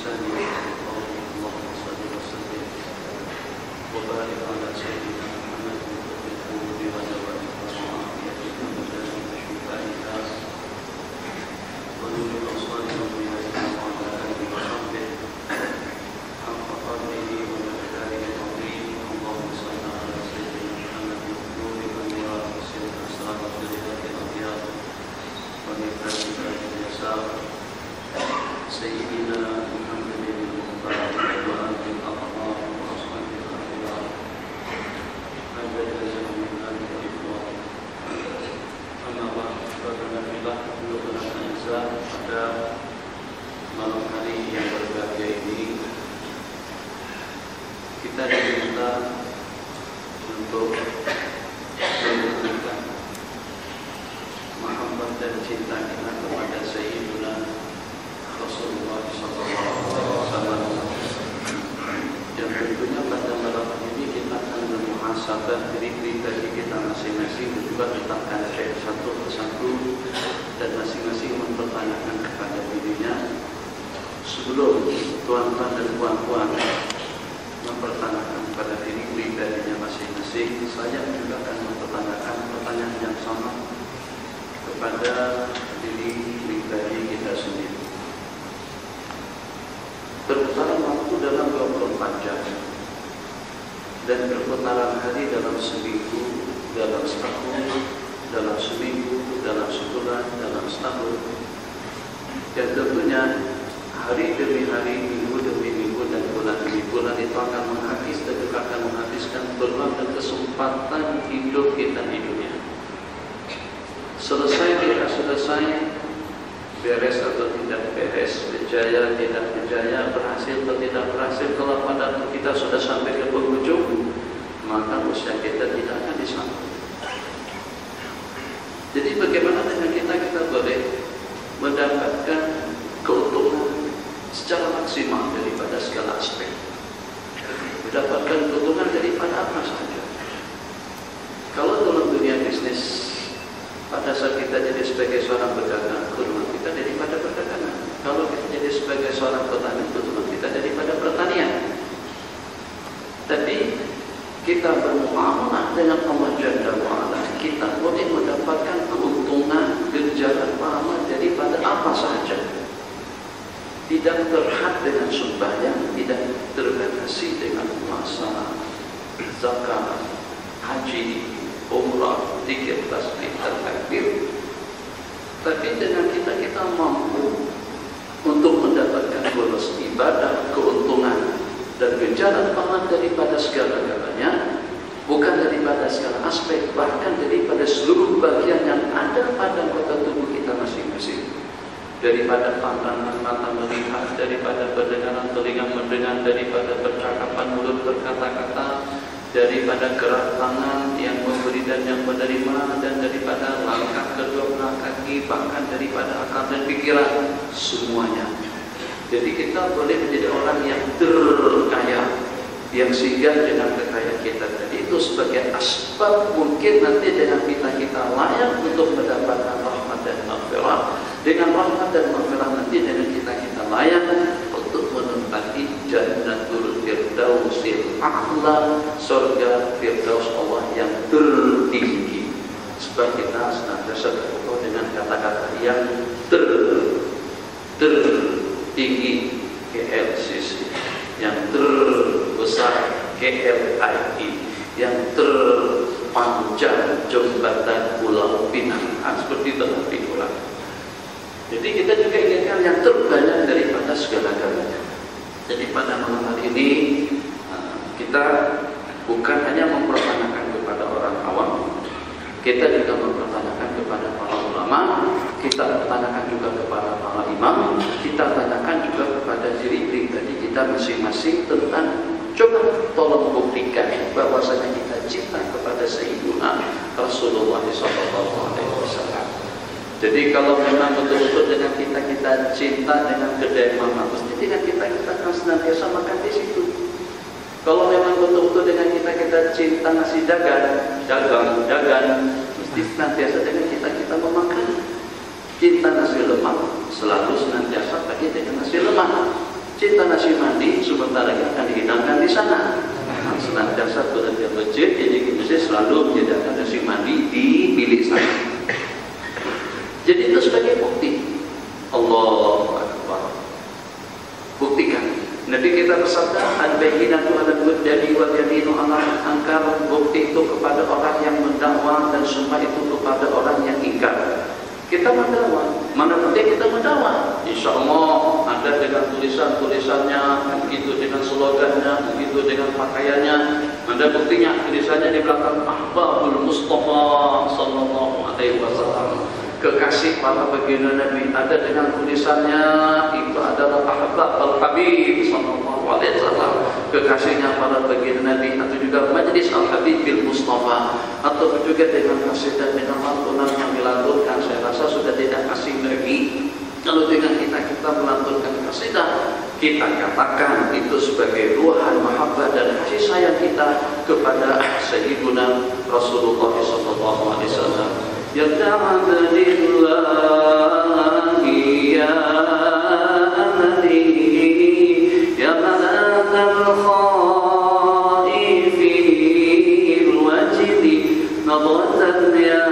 بلسانه قوله اللهم صل وسلم وبارك على سيدنا محمد بالقلوب ونوائب وعافيته وجلال شفائها ونور الأصوات وبياتها وعلى آله وصحبه حق قدره ومقداره العظيم. اللهم صل على سيدنا محمد نور الأنوار وسر أسرار الجلالات الأبيض ومفتاح باب اليسار سيدنا محمد المختار وآله الأطهار وأصحابه الأخيار عدد زمن هذه الإخوة. أما بعد فإن الله بلغنا الإنسان pada malam hari yang berbahagia ini kita diminta untuk menunjukkan mahabbah dan cinta kita kepada Sayyiduna Rasulullah SAW. Dan tentunya pada malam ini kita akan bermuhasabah diri pribadi kita masing-masing dan juga letakkan syekh satu persatu dan masing-masing mempertanyakan kepada dirinya sebelum tuan-tuan dan puan-puan mempertanyakan kepada diri pribadinya masing-masing. Saya juga akan mempertanyakan pertanyaan yang sama kepada diri pribadi kita sendiri. Berputaran waktu dalam 24 jam dan berputaran hari dalam seminggu, dalam setahun, dalam seminggu, dalam sebulan, dalam setahun. Dan tentunya hari demi hari, minggu demi minggu, dan bulan demi bulan itu akan menghabis dan juga akan menghabiskan peluang dan kesempatan hidup kita di dunia. Selesai tidak selesai, beres atau tidak beres, berjaya tidak berjaya, berhasil atau tidak berhasil, kalau pada waktu kita sudah sampai ke penghujung, maka usia kita tidak akan disambung. Jadi bagaimana dengan kita boleh mendapatkan keuntungan secara maksimal daripada segala aspek, mendapatkan keuntungan daripada apa saja. Kalau dalam dunia bisnis, pada saat kita jadi sebagai seorang pedagang, keuntungan kita daripada perdagangan. Kalau kita jadi sebagai seorang petani, keuntungan kita daripada pertanian. Tapi kita bermuamalah dengan Allah Jalla wa'ala, kita boleh mendapatkan keuntungan ganjaran pahala daripada apa saja. Tidak terhad dengan sembahyang, tidak terbatasi dengan puasa, zakat, haji, umrah, zikir, tasbih, takbir. Tapi dengan kita mampu untuk mendapatkan bonus ibadah, keuntungan dan ganjaran pahala daripada segala-galanya, bukan daripada segala aspek, bahkan daripada seluruh bagian yang ada pada anggota tubuh kita masing-masing. Daripada pandangan mata melihat, daripada pendengaran telinga mendengar, daripada percakapan mulut berkata-kata, daripada gerak tangan yang memberi dan yang menerima, dan daripada langkah kedua belah kaki, bahkan daripada akal dan pikiran, semuanya. Jadi kita boleh menjadi orang yang terkaya, yang sehingga dengan kekayaan kita tadi itu sebagai asbab mungkin nanti dengan kita layak untuk mendapatkan rahmat dan maghfirah. Dengan rahmat dan maghfirah nanti dengan kita layak untuk menempati Jannatul Firdausil A'la, surga Firdaus Allah yang tertinggi. Sebab kita senantiasa berfoto dengan kata-kata yang tertinggi, KLCC, yang terbesar, KLII, yang terpanjang, Jembatan Pulau Pinang. Seperti itu nanti pulang. Jadi kita juga inginkan yang terbanyak daripada segala-galanya. Jadi pada malam hari ini kita bukan hanya mempertanyakan kepada orang awam, kita juga mempertanyakan kepada para ulama, kita bertanyakan juga kepada para imam, kita tanyakan juga kepada diri pribadi kita masing-masing tentang, coba tolong buktikan bahwasanya kita cinta kepada Sayyiduna Rasulullah SAW. Jadi kalau memang betul-betul dengan kita cinta dengan kedai mama, mesti dengan kita akan senantiasa makan di situ. Kalau memang betul-betul dengan kita cinta nasi dagang, mesti senantiasa dengan kita memakan. Cinta nasi lemak selalu senantiasa pakai dengan nasi lemak. cinta nasi mandi sebentar lagi akan dihidangkan di sana. Senantiasa bekerja masjid, jadi masjid selalu menyediakan nasi mandi di bilik sana. Jadi itu sebagai bukti. Allahu Akbar. Buktikan. Nabi kita bersabda, al-bayyinatu 'alal mudda'i wal yaminu 'alal ankar. Bukti itu kepada orang yang mendakwah dan sumpah itu kepada orang yang ingkar. Kita mendakwah, mana penting kita mendakwah. Insya Allah ada dengan tulisan-tulisannya, begitu dengan slogannya, begitu dengan pakaiannya. Ada buktinya tulisannya di belakang Ahbabul Mustafa Sallallahu Alaihi Wasallam, kekasih para baginda Nabi. Ada dengan tulisannya itu adalah Ahbab Al-Habib Sallallahu Alaihi Wasallam, kekasihnya para baginda Nabi. Atau juga Majlis Al-Habib Bil Mustafa, atau juga dengan kasidah dengan lantunan yang dilantunkan. Saya rasa sudah tidak asing lagi kalau dengan kita melantunkan kasidah, kita katakan itu sebagai luahan mahabbah dan kasih sayang kita kepada Sayyiduna Rasulullah Sallallahu Alaihi Wasallam. Ya ta'abdillahi ya amali ya malatal khaifil wajdi nadratan ya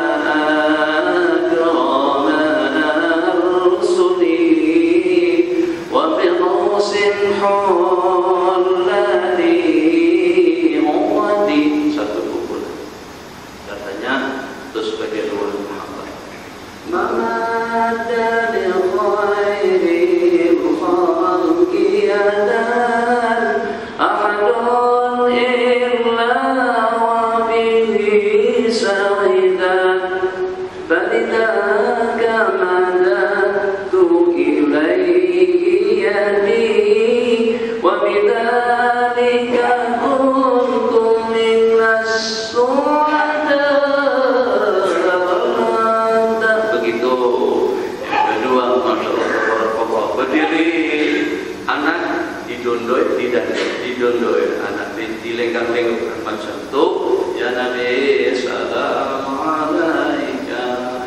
satu buku katanya itu sebagai luar Muhammad. Mamada li khairil khalqi yadan ahadun illa wa bihi sa'idan falidaka madatu ilayhi yadi wa bidzalika kuntum minas su'ada. Begitu. Yang kedua, Masya Allah, berdiri anak didondoi, tidak didondoi, anak dilenggang-lenggangkan macam itu. Ya Nabi, salamu alaika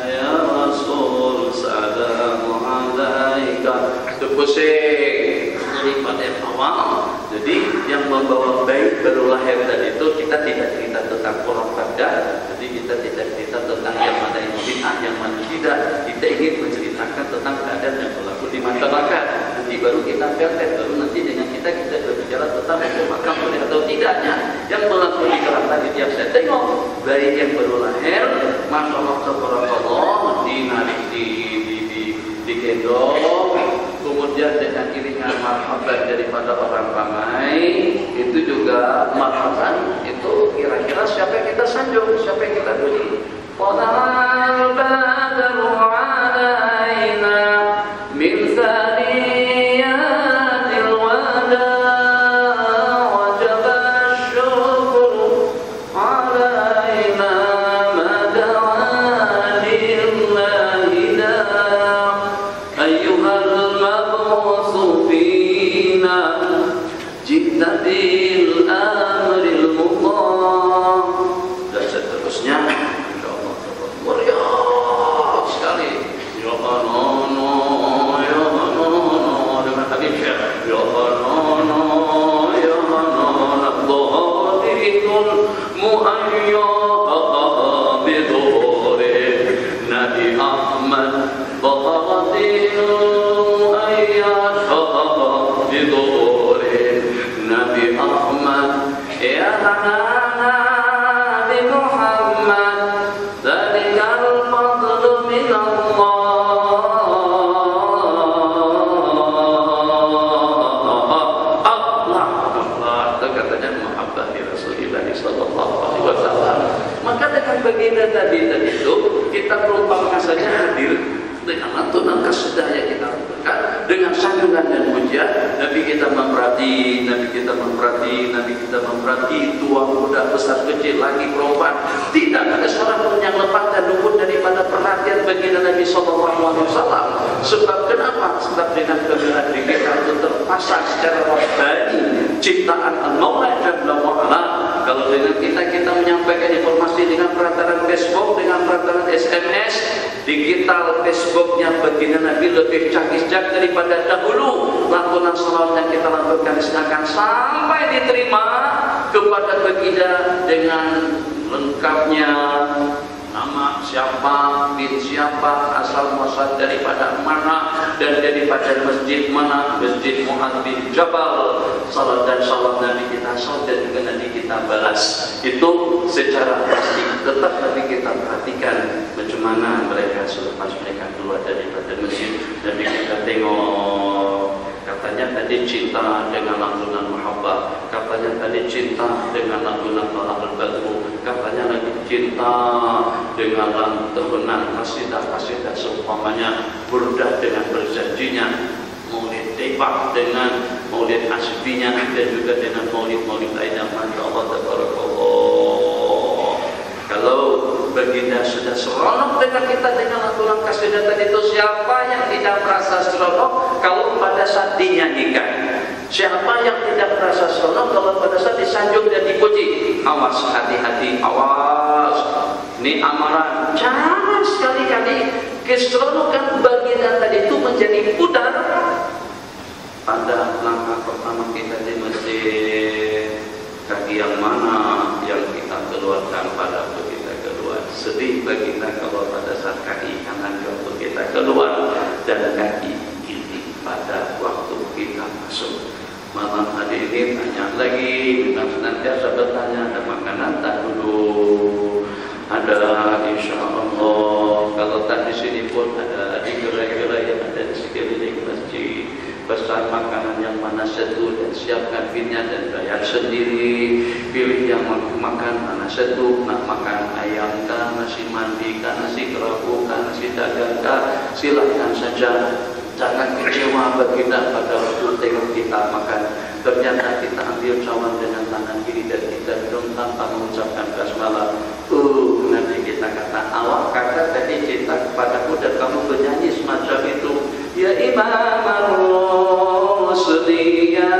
ya Rasul, salamu alaika. Itu pusing daripada yang awal. Jadi yang membawa bayi baru lahir tadi itu kita tidak cerita tentang orang pada. Jadi kita tidak cerita tentang yang mana yang bid'ah, yang mana tidak. Kita ingin menceritakan tentang keadaan yang berlaku di masyarakat. Nanti baru kita filter, baru nanti dengan kita berbicara tentang maka boleh atau tidaknya yang berlaku di keratan di tiap saya tengok bayi yang baru lahir, Masya Allah tabarakallah, dinarik digendong, kemudian dengan iringan marhaban daripada orang ramai. Itu juga marhaban itu kira-kira siapa yang kita sanjung, siapa yang kita puji. Qadal badru alaina min thaniyatil wada wajaba syukru alaina mada'a lillahi da ayyuhal mab'utsu fina jidna bil amril muqam. Dan seterusnya meriah sekali. Ya Hanono, ya Hanono, dengan Habib Syekh. Ya Hanono, ya Hanono, dhatikul mu'ayyah bidore Nabi Ahmad, dhatikul mu'ayyah bidore Nabi Ahmad, ya Hanana Nabi Muhammad, dzalikal fadlu min Allah. Allah itu katanya mahabbah di Rasulullah sallallahu alaihi wasallam. Maka dengan baginda tadi itu kita perumpamaan saja hadir dengan lantunan kasidah yang kita lakukan, dengan sanjungan dan pujian. Nabi kita memperhati, Nabi kita memperhati, Nabi kita memperhati, tua muda besar kecil laki perempuan, tidak ada seorang pun yang lepas dan luput daripada perhatian baginda Nabi Sallallahu Alaihi Wasallam. Sebab kenapa? Sebab dengan kebenaran diri kita itu terpasang secara rohani ciptaan Allah Jalla wa'ala. Kalau dengan kita menyampaikan informasi dengan perantaran Facebook, dengan perantaran SMS, digital Facebooknya baginda Nabi lebih canggih daripada dahulu. lantunan salawat yang kita lakukan akan sampai diterima kepada baginda dengan lengkapnya, nama siapa, bin siapa, asal muasal daripada mana, dan daripada masjid mana, masjid Mu'adz bin Jabal. Salat dan salam Nabi kita salat dan juga Nabi kita balas. Itu secara pasti. Tetap Nabi kita perhatikan bagaimana mereka selepas mereka keluar daripada masjid. Nabi kita tengok, katanya tadi cinta dengan lantunan mahabbah, katanya tadi cinta dengan lantunan Talaqul Badru, katanya lagi cinta dengan lantunan kasidah-kasidah seumpamanya burdah dengan berjanjinya, maulid Taibah dengan maulid asbinya, dan juga dengan maulid-maulid lainnya. Masya Allah, tabarakallah. Kalau baginda sudah seronok dengan kita dengan lantunan kasidah tadi, itu siapa yang tidak merasa seronok kalau pada saat dinyanyikan? Siapa yang tidak merasa seronok kalau pada saat disanjung dan dipuji? Awas, hati-hati, awas. Ini amaran. Jangan sekali-kali keseronokan baginda tadi itu menjadi pudar pada langkah pertama kita di masjid. Kaki yang mana yang kita keluarkan pada waktu kita keluar? Sedih baginda kalau pada saat kaki kanan waktu kita keluar, dan kaki kiri pada waktu kita masuk. Malam hari ini tanya lagi, dengan senantiasa bertanya, ada makanan tak dulu? Ada, insya Allah. Kalau tak di sini pun ada di gerai-gerai yang ada di sekeliling masjid. Pesan makanan yang mana satu dan siapkan pinnya dan bayar sendiri. Pilih yang makan mana satu, nak makan ayam kah, nasi mandi kah, nasi kerabu kah, nasi dagang kah, silahkan saja. Jangan kecewa baginda pada waktu tengok kita makan. Ternyata kita ambil cawan dengan tangan kiri dan kita minum tanpa mengucapkan basmalah. Nanti kita kata, awak kakak tadi cinta kepadaku dan kamu bernyanyi semacam itu. Ya Imam Ar-Rusli ya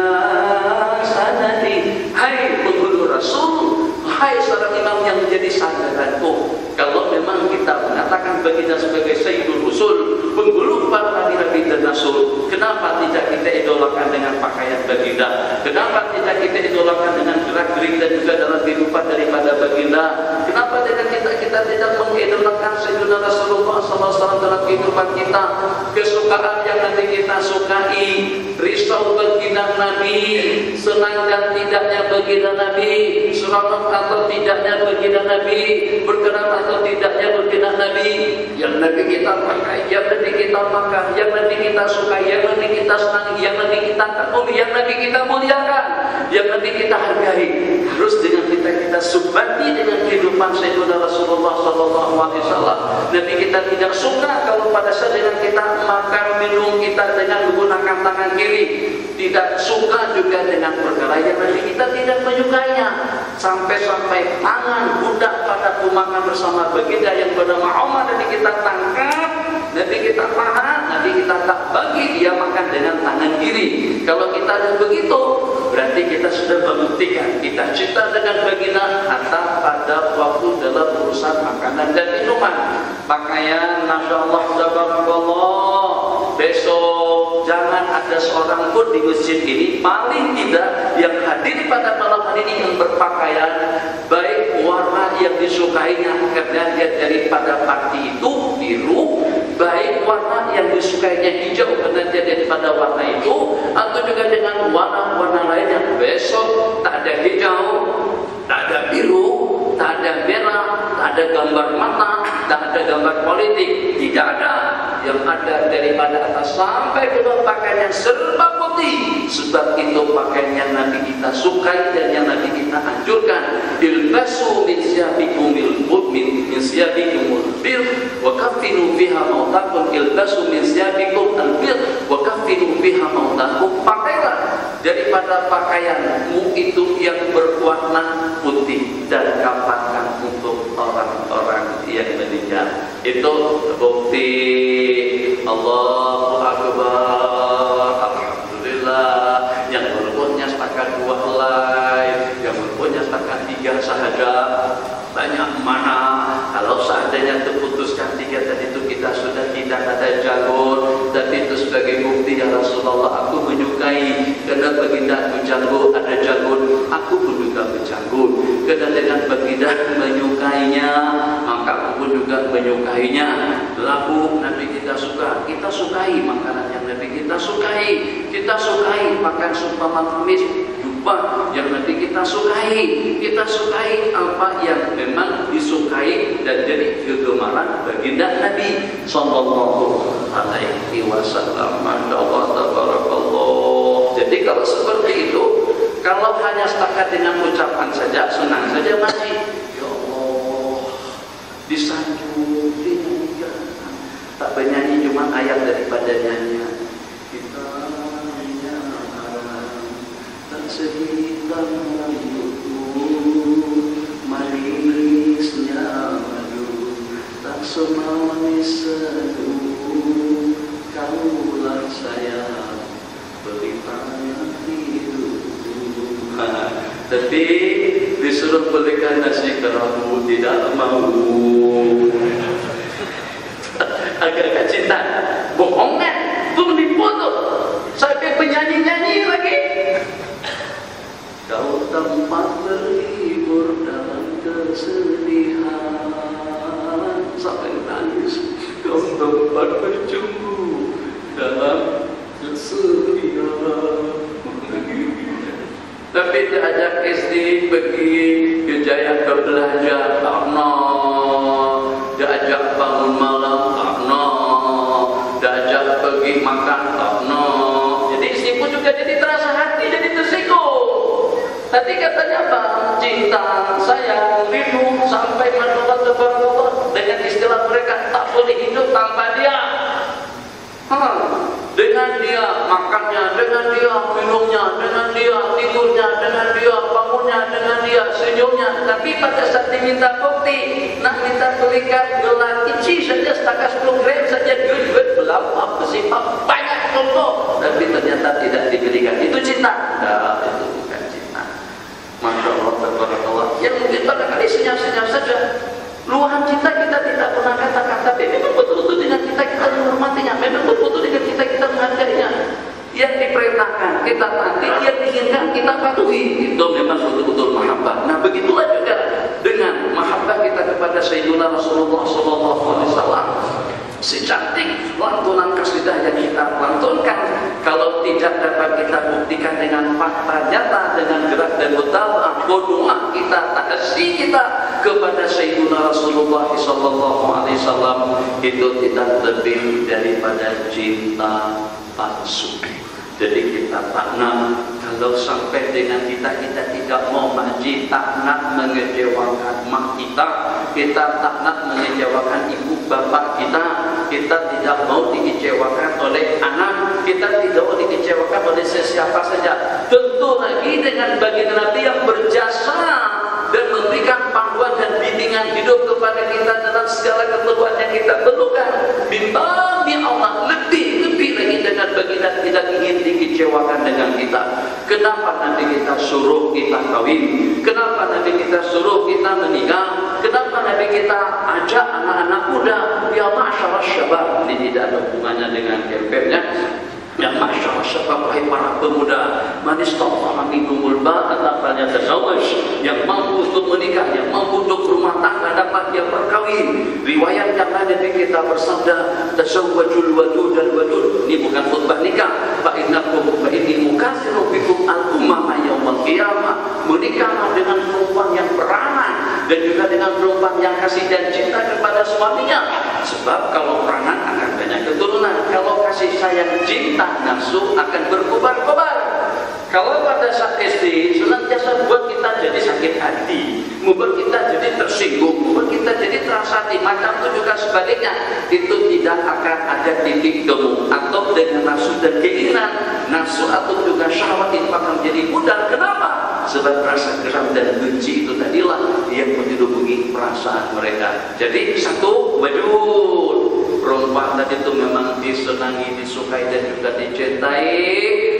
sanadi, hai penghulu Rasul, hai seorang imam yang menjadi sandaranku. Kalau memang kita mengatakan baginda sebagai Sayyidul Rusul, penghulu para nabi-nabi dan rasul, kenapa tidak kita idolakan dengan pakaian baginda? Kenapa tidak kita idolakan dengan gerak-gerik dan juga dalam kehidupan daripada baginda? Kenapa kita tidak mengidolakan Sayyidina Rasulullah SAW dalam kehidupan kita? Kesukaan yang nanti kita sukai, risau baginda Nabi, senang dan tidaknya baginda Nabi, seronok atau tidaknya baginda Nabi, berkenan atau tidaknya baginda Nabi, yang Nabi kita pakai, yang Nabi kita makan, yang Nabi kita sukai, yang Nabi kita senang, yang Nabi kita takut, yang Nabi kita muliakan, yang Nabi kita hargai. Harus dengan kita subati dengan kehidupan Sayyidina Rasulullah SAW. Nabi kita tidak suka kalau pada saat dengan kita makan minum kita dengan menggunakan tangan kiri. Tidak suka juga dengan perkara yang Nabi kita tidak menyukainya. Sampai-sampai tangan budak pada makan bersama baginda yang bernama Umar Nabi kita tangkap, Nabi kita tahan, Nabi kita tak bagi dia makan dengan tangan kiri. Kalau kita ada begitu, berarti kita sudah membuktikan kita cinta dengan baginda hatta pada waktu dalam urusan makanan dan minuman. Pakaian, Masya Allah, tabarakallah. Besok jangan ada seorang pun di masjid ini, paling tidak yang hadir pada malam hari ini yang berpakaian baik warna yang disukainya karena dia daripada parti itu biru, baik warna yang disukainya hijau karena dia daripada warna itu, atau juga dengan warna-warna lainnya. Besok tak ada hijau, tak ada biru, tak ada merah, tak ada gambar mata, tak ada gambar politik, tidak ada. Yang ada daripada atas sampai ke bawah pakaian yang serba putih. Sebab itu pakaian yang Nabi kita sukai dan yang Nabi kita anjurkan. Ilbasu min siyabikumil mu'min min siyabikumul bir wa kaffinu fiha mautakum. Ilbasu min siyabikum al-bir wa kaffinu fiha mautakum. Pakailah daripada pakaianmu itu yang berwarna putih dan kafankan untuk orang-orang yang meninggal. Itu bukti. Allahu Akbar, Alhamdulillah. Yang berpunya setakat 2 helai, yang berpunya setakat 3 sahaja. Banyak mana kalau seandainya terputuskan 3 tadi itu kita sudah tidak ada jalur. Dan itu sebagai bukti ya Rasulullah, aku menyukai menyukai. Karena baginda berjanggut, ada janggut, aku pun juga berjanggut. Karena dengan baginda menyukainya, maka aku pun juga menyukainya. Lalu Nabi kita suka, kita sukai makanan yang Nabi kita sukai. Kita sukai makan sumpah kumis, yang Nabi kita sukai apa yang memang disukai dan jadi kegemaran baginda Nabi sallallahu alaihi wasallam. Masyaallah tabarakallah. Jadi kalau seperti itu, kalau hanya setakat dengan ucapan saja, senang saja masih. Ya Allah, disanjung, dinyanyikan. Tak bernyanyi cuma ayat daripada nyanyian. Sehitam rayuku, manisnya madu, tak semanis seduh, kaulah sayang, pelitanya hidupku. Tapi disuruh belikan nasi kerabu, tidak mau. Agak cinta, bohong kan? Belum dipoto, sampai penyanyi-nyanyi lagi. Kau tempat berhibur dalam kesedihan, sampai nangis. Kau tempat bercumbu dalam kesedihan. Tapi diajak SD pergi Jaya ke belajar, tak no. Diajak bangun malam, tak no. Diajak pergi makan, tak no. Jadi istri pun juga jadi terasa hati, jadi tersinggung. Tadi katanya apa? Cinta, sayang, rindu sampai manusia terbaru dengan istilah mereka tak boleh hidup tanpa dia. Dengan dia makannya, dengan dia minumnya, dengan dia tidurnya, dengan dia bangunnya, dengan dia senyumnya. Tapi pada saat diminta bukti, nak minta belikan gelar ici saja setakat 10 gram saja duit berapa bersifat banyak contoh, tapi ternyata tidak diberikan. Itu cinta? Nah, itu bukan cinta. Masya Allah, tabarakallah. Yang mungkin barangkali senyap-senyap saja. Luahan cinta kita tidak pernah kata-kata, tapi memang betul-betul dengan kita menghormatinya, memang betul-betul dengan kita menghargainya. Yang diperintahkan kita taati, yang diinginkan kita patuhi. Itu memang betul-betul mahabbah. Nah, begitulah juga dengan mahabbah kita kepada Sayyidina Rasulullah SAW. Secantik lantunan kasidah yang kita lantunkan, kalau tidak dapat kita buktikan dengan fakta nyata, dengan gerak dan mutawah doa kita, ta'asyi kita kepada Sayyidina Rasulullah SAW, itu tidak lebih daripada cinta palsu. Jadi kita tak nak, kalau sampai dengan kita tidak mau maji, tak nak mengecewakan mak kita tak nak mengecewakan ibu bapak kita tidak mau dikecewakan oleh anak, kita tidak mau dikecewakan oleh sesiapa saja. Tentu lagi dengan baginda Nabi yang berjasa dan memberikan panduan dan bimbingan hidup kepada kita dalam segala keperluan yang kita perlukan. Bimbang Allah lebih lagi dengan baginda tidak ingin dikecewakan dengan kita. Kenapa Nabi kita suruh kita kawin? Kenapa Nabi kita suruh kita menikah? Kenapa Nabi kita ajak anak-anak muda? Ya masyarakat syabab, ini tidak ada hubungannya dengan campaignnya. Ya masyarakat syabab, wahai para pemuda, man istata'a minkumul ba'ata falyatazawwaj, yang mampu untuk menikah, yang mampu untuk rumah tangga dapat dia berkawin. Riwayat yang ada di kita bersabda, tazawwajul wadud al wadud. Ini bukan khutbah nikah. Fa inni mukatsiru bikum al-ummah yaumil qiyamah. Menikahlah dengan perempuan yang beranak dan juga dengan perempuan yang kasih dan cinta kepada suaminya. Sebab kalau beranak akan banyak keturunan, kalau kasih sayang cinta nafsu akan berkobar-kobar. Kalau pada saat SD senantiasa buat kita jadi sakit hati, membuat kita jadi tersinggung, membuat kita jadi terasa hati, macam itu juga sebaliknya, itu tidak akan ada titik temu. Atau dengan nafsu dan keinginan, nafsu atau juga syahwat itu akan menjadi pudar. Kenapa? Sebab rasa geram dan benci itu tadilah yang menyelubungi perasaan mereka. Jadi satu, wadud, perempuan tadi itu memang disenangi, disukai dan juga dicintai.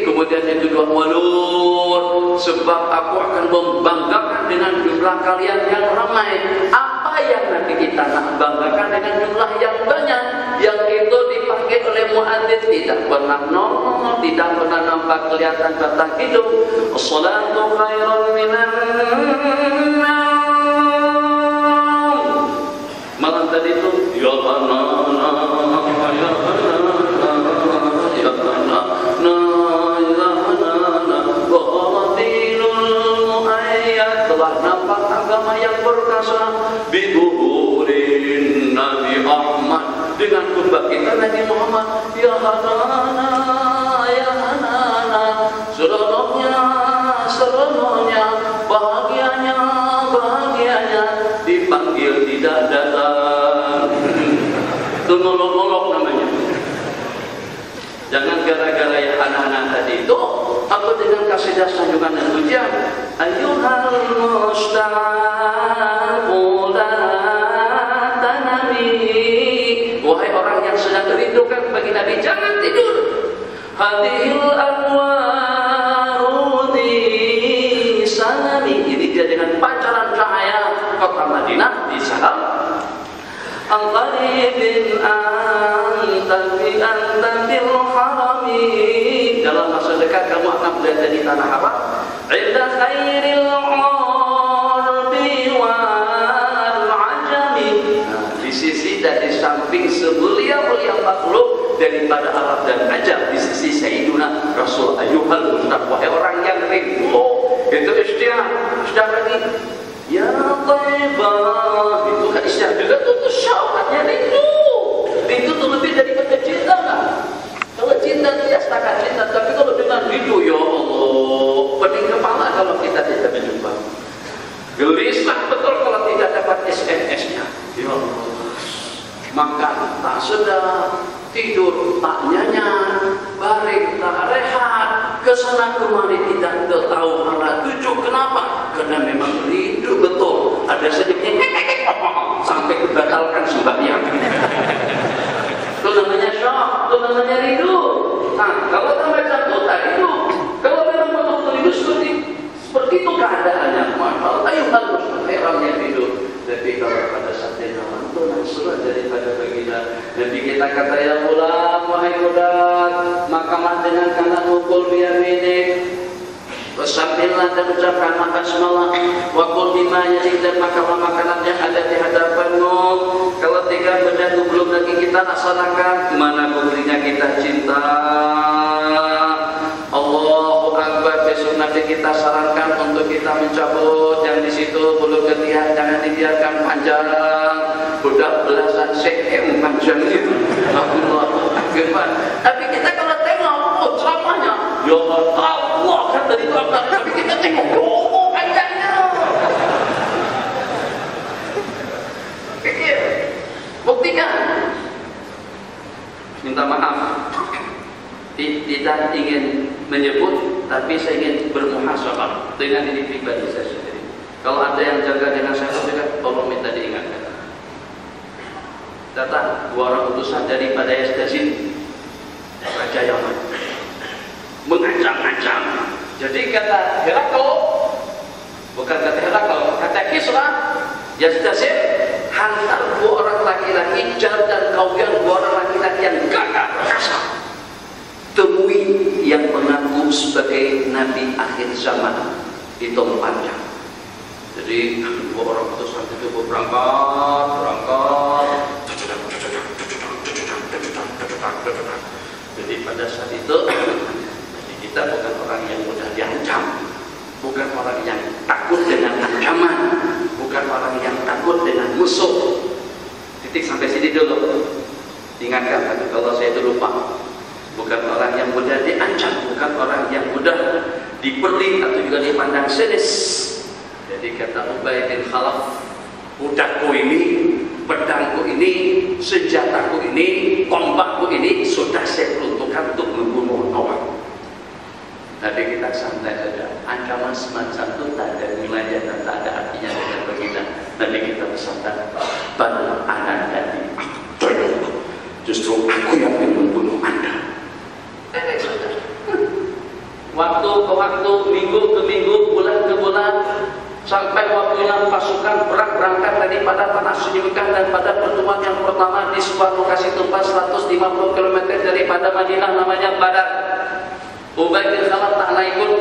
Kemudian yang kedua, walur, sebab aku akan membanggakan dengan jumlah kalian yang ramai. Apa yang nanti kita nak banggakan dengan jumlah yang banyak? Yang itu dipakai dipakai oleh muadzin, tidak pernah nongol, tidak pernah nampak kelihatan batang hidung. As-salatu khairun minan naum. Malam tadi itu ya Allah telah nampak agama yang perkasa bibuhurin Nabi Ahmad dengan khutbah kita Nabi Muhammad. Ya Hanana, ya Hanana, seronoknya, bahagianya dipanggil tidak datang. Itu nolok-nolok namanya. Jangan gara-gara yang anak-anak tadi itu atau dengan kasidah sanjungan dan pujian. Ayyuhal musta'afu la tanami. Wahai orang yang sedang rindukan bagi Nabi, jangan tidur. Hadhil anwaru di salami. Ini dia dengan pancaran cahaya kota Madinah di salam. Al-qaribin antabil harami. Dalam masa dekat kamu akan berada di tanah haram. Inda khairil ardi wal ajami. Di sisi dan di samping semulia-mulia makhluk daripada Arab dan Ajam. Di sisi Sayyiduna Rasul Ayyuhal Mustaq. Wahai orang yang rindu. Itu istilah lagi. Ya Taibah, itu kan istilah juga tuh syauqatnya rindu. Rindu itu lebih daripada cinta kan? Kalau cinta itu ya setakat cinta, tapi kalau dengan rindu, ya Allah, pening kepala kalau kita tidak berjumpa. Gelisah betul kalau tidak dapat SMS-nya. Ya Allah, makan tak sedap, tidur tak nyenyak, baring tak rehat, kesana kemari tidak tahu arah tuju. Kenapa? Karena memang rindu betul. Ada sedikit sampai dibatalkan sembahyang. Itu namanya syok, itu namanya rindu. Nah, kalau tambah jatuh tak rindu. Kalau memang betul rindu seperti itu keadaannya. Maka ayo harus herannya rindu. Tapi kalau pada saat itu surah daripada baginda Nabi kita kata ya ulam wahai budak makanlah dengan kanan mukul biyaminik bersambillah dan ucapkan makan semalam wakul bima yadik dan makanlah makanan yang ada di hadapanmu. Kalau tiga benda itu belum lagi kita laksanakan, mana buktinya kita cinta. Allahu Akbar. Besok nanti kita sarankan untuk kita mencabut yang di situ belum ketiak, jangan dibiarkan panjang. Budak belasan cm panjang itu. Allahu Akbar. Tapi kita kalau tengok ceramahnya, ya Allah kan dari itu tapi kita tengok panjangnya. Pikir, buktikan. Minta maaf. Tidak ingin menyebut, tapi saya ingin bermuhasabah dengan diri pribadi saya sendiri. Kalau ada yang jaga dengan saya juga, tolong minta diingatkan. Datang dua orang utusan daripada Yazid, Raja Yaman, mengancam-ancam. Jadi kata Herakl, bukan kata Herakl, kata Kisra, Yazid, hantar dua orang laki-laki dan kalian dua orang laki-laki yang gagah perkasa. Temui yang mengaku sebagai Nabi akhir zaman di Tom Panjang. Jadi dua orang utusan itu berangkat. Jadi pada saat itu kita bukan orang yang mudah diancam, bukan orang yang takut dengan ancaman, bukan orang yang takut dengan musuh. Titik sampai sini dulu. Ingatkan tapi kalau saya itu lupa. Bukan orang yang mudah diancam, bukan orang yang mudah diperling atau juga dipandang sinis. Jadi kata Ubay bin Khalaf, budakku ini, pedangku ini, senjataku ini, tombakku ini sudah saya peruntukkan untuk membunuh orang. Tapi kita santai saja. Ancaman semacam itu tak ada nilainya dan tak ada artinya dengan baginda. Nanti kita bersandar pada anak tadi. Justru aku yang membunuh Anda. Waktu ke waktu, minggu ke minggu, bulan ke bulan, sampai waktunya pasukan perang berangkat daripada tanah Sunyukan, dan pada pertemuan yang pertama di sebuah lokasi tempat 150 km daripada Madinah namanya Badar. Ubay bin Khalaf tak ikut.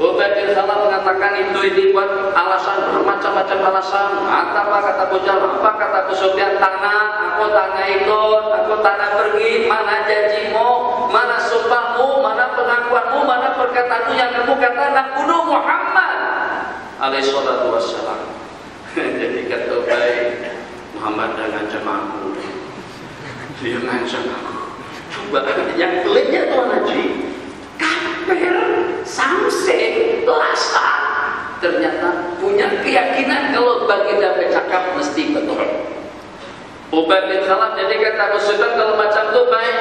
Ubay bin Khalaf mengatakan itu buat alasan, bermacam-macam alasan. Apa kata Bujal, apa kata Abu Sufyan, tanah, aku tanah ikut, aku tanah pergi, mana janjimu, mana sumpahmu, mana pengakuanmu, mana perkataanmu yang kamu katakan nak bunuh Muhammad alaihi salatu wassalam. Jadi kata Ubay, Muhammad dah ngancam aku, dia ngancam aku. Coba yang peliknya Tuan Haji, kafir, samsek, lasak, ternyata punya keyakinan kalau baginda bercakap mesti betul. Ubay bin Khalaf jadi kata Abu Sufyan, kalau macam tu baik,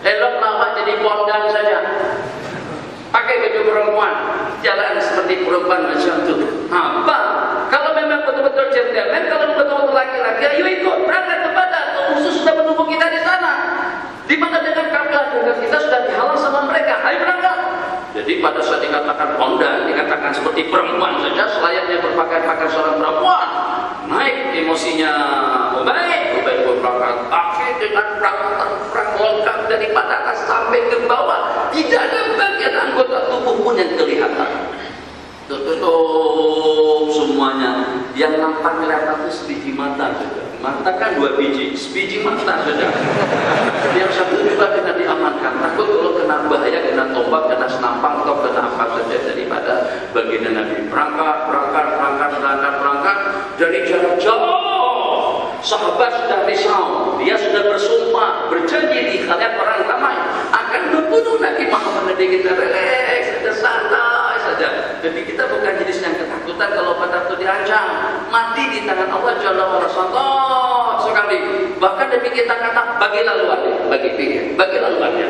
elok lawak jadi bondan saja, pakai baju perempuan, jalan seperti perempuan macam tu. Apa? Kalau memang betul-betul gentleman, kalau betul-betul laki-laki, ayo ikut berangkat ke Badar. Musuh sudah menunggu kita di sana. Di mana dengan kafilah kita sudah dihalau sama mereka. Ayo berangkat. Jadi pada saat dikatakan bondan, dikatakan seperti perempuan saja, selayaknya berpakaian seorang perempuan. Naik emosinya Ubay berangkat pakai dengan perang lengkap daripada atas sampai ke bawah. Tidak ada bagian anggota tubuh pun yang kelihatan. Tutup semuanya. Yang nampak kelihatan itu sebiji mata saja. Mata kan 2 biji, sebiji mata saja. Yang satu juga kena diamankan. Takut kalau kena bahaya, kena tombak, kena senampang, atau kena apa saja daripada baginda Nabi. Berangkat dari jarak jauh. Sahabat sudah risau, dia sudah bersumpah, berjanji di hadapan orang ramai akan membunuh Nabi Muhammad. Jadi kita relax saja, santai saja. Jadi kita bukan jenis yang ketakutan kalau pada itu diancam mati di tangan Allah Jalla wa Ala sekali. Bahkan Nabi kita kata bagi laluannya, bagi laluannya.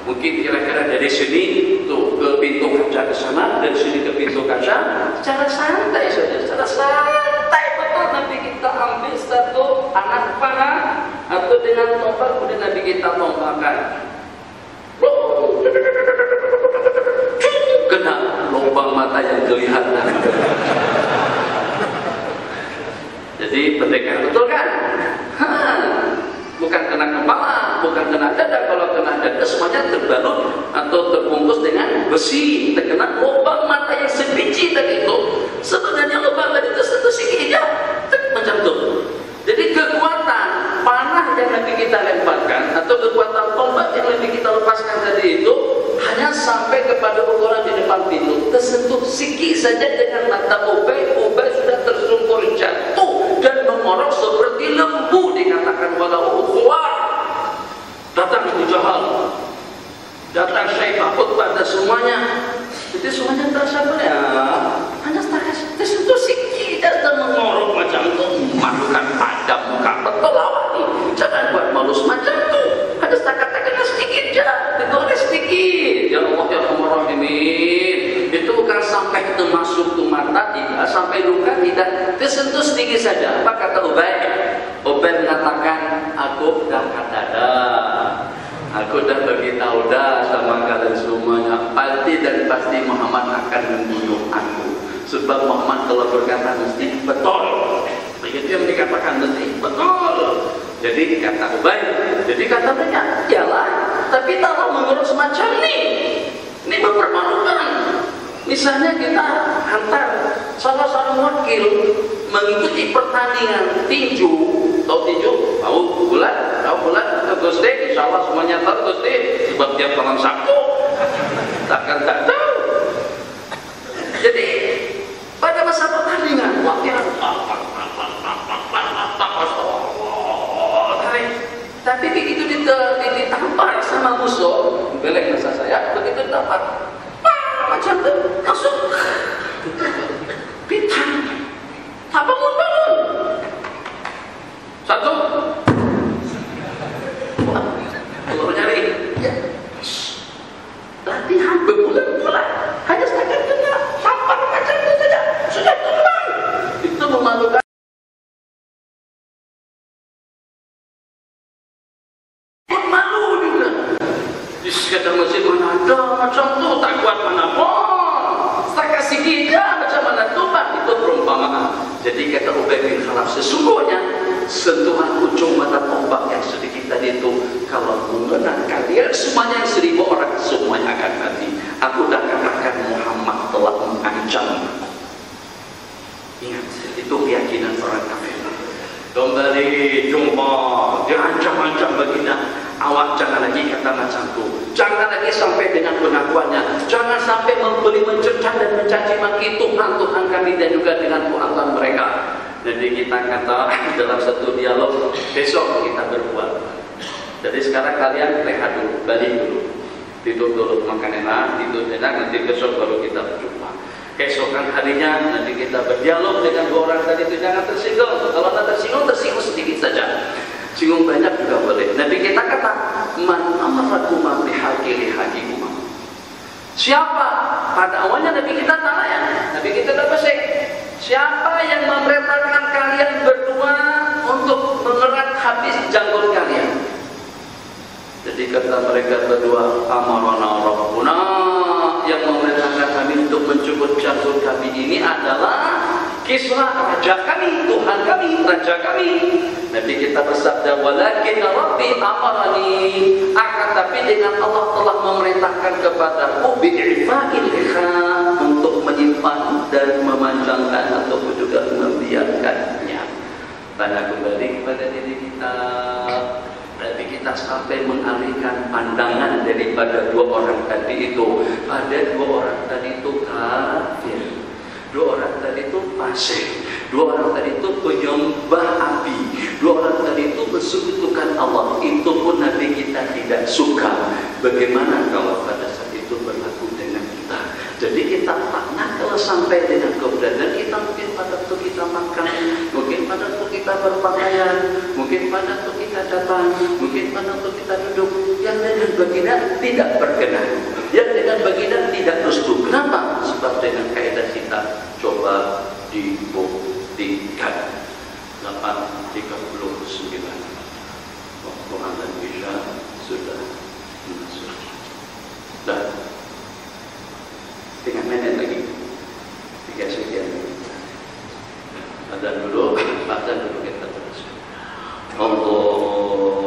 Mungkin kira-kira dari sini tuh ke pintu kaca ke sana, dari sini ke pintu kaca, secara santai saja, secara santai betul Nabi kita ambil satu anak panah atau dengan tombak, kemudian Nabi kita tombakkan. Kena lubang mata yang kelihatan. Jadi pendekar betul kan? Bukan kena kepala, bukan kena dada. Kalau kena dada semuanya terbalut atau terbungkus dengan besi. Terkena lubang mata yang sebiji tadi itu. Sebenarnya lubang tadi itu satu segi aja, macam itu. Jadi kekuatan panah yang Nabi kita lemparkan atau kekuatan tombak yang Nabi kita lepaskan tadi itu hanya sampai kepada ukuran di depan pintu, tersentuh sikit saja dengan mata Ubay sudah tersungkur jatuh dan mengorok seperti lembu. Dikatakan walau kuat. Datang Abu Jahal, datang Syaibah, Utbah, dan semuanya. Jadi semuanya terasa ya, hanya tersentuh sikit dan mengorok macam itu. Malukan pada muka betul awak ni, jangan buat malu semacam itu. Ada setakat-takat sedikit je, digoreng sedikit. Ya Allah ya Rahim, itu bukan sampai itu masuk ke mata, tidak sampai luka, tidak, tersentuh sedikit saja. Apa kata Ubay? Ubay mengatakan, aku dah kata dah, aku dah beritahu dah sama kalian semuanya, pasti Muhammad akan membunuh aku. Sebab Muhammad kalau berkata mesti betul. Begitu yang dikatakan mesti betul. Jadi kata Ubay, jadi kata mereka, iyalah, tapi kalau mengurus semacam ini mempermalukan. Misalnya kita hantar salah seorang wakil mengikuti pertandingan tinju, tahu tinju? Tahu bulat, Gusti, insya Allah semuanya tahu Gusti, sebab tiap malam Sabtu, takkan tak tahu. Jadi pada masa pertandingan wakil tapi begitu ditampar sama musuh, belek bahasa saya, begitu ditampar macam tu, langsung pitang apa bangun satu kalau nyari ya latihan berbulan-bulan hanya setakat kena tampar macam itu saja sudah tumbang. Itu memalukan. Di sekitar masjid mana ada macam tu, tak kuat mana pun. Tak kasih kita macam mana tu Pak. Itu perumpamaan. Jadi kata Ubay bin Khalaf, sesungguhnya sentuhan ujung mata tombak yang sedikit tadi itu, kalau mengena kalian semuanya 1000 orang semuanya akan mati. Aku dah katakan Muhammad telah mengancam. Ingat, itu keyakinan orang kafir. Kembali jumpa, diancam-ancam baginda. Awak jangan lagi kata macamku, jangan lagi sampai dengan pengakuannya, jangan sampai membeli, mencercah dan mencaci maki Tuhan kami dan juga dengan Tuhan mereka. Jadi kita kata dalam satu dialog, besok kita berbuat. Jadi sekarang kalian rehat dulu, balik dulu, tidur dulu, makan enak, tidur enak, nanti besok baru kita berjumpa. Keesokan harinya nanti kita berdialog dengan 2 orang tadi itu, jangan tersinggung. Kalau anda tersinggung sedikit saja. Singgung banyak juga boleh. Nabi kita kata, man amarakum bihaqi haqikum. Siapa? Pada awalnya Nabi kita tanya ya. Nabi kita dah pesan, siapa yang memerintahkan kalian berdua untuk mengerat habis janggut kalian? Jadi kata mereka berdua, amarana rabbuna, yang memerintahkan kami untuk mencukur janggut kami ini adalah Kisra, raja kami, Tuhan kami, raja kami. Nabi kita bersabda, walakin Rabbi amarani, akan tapi dengan Allah telah memerintahkan kepadaku bi'ifa'il likha, untuk menyimpan dan memanjangkan ataupun juga membiarkannya. Karena kembali kepada diri kita, tapi kita sampai mengalihkan pandangan daripada 2 orang tadi itu. Pada 2 orang tadi itu kafir, 2 orang tadi itu fasik, 2 orang tadi itu penyembah api, 2 orang tadi itu mensekutukan Allah. Itu pun Nabi kita tidak suka. Bagaimana kalau pada saat itu berlaku dengan kita? Jadi kita pernah kalau sampai dengan keberadaan kita, mungkin pada waktu kita makan, mungkin pada waktu kita berpakaian, mungkin pada waktu kita datang, mungkin pada waktu kita duduk, yang dengan baginda tidak berkenan, yang dengan baginda tidak restu. Kenapa? Sebab dengan kaidah kita coba dibuktikan. 8:39 waktu anda bisa sudah masuk. Dan dengan menit lagi 3 sekian. Azan dulu kita teruskan. Allah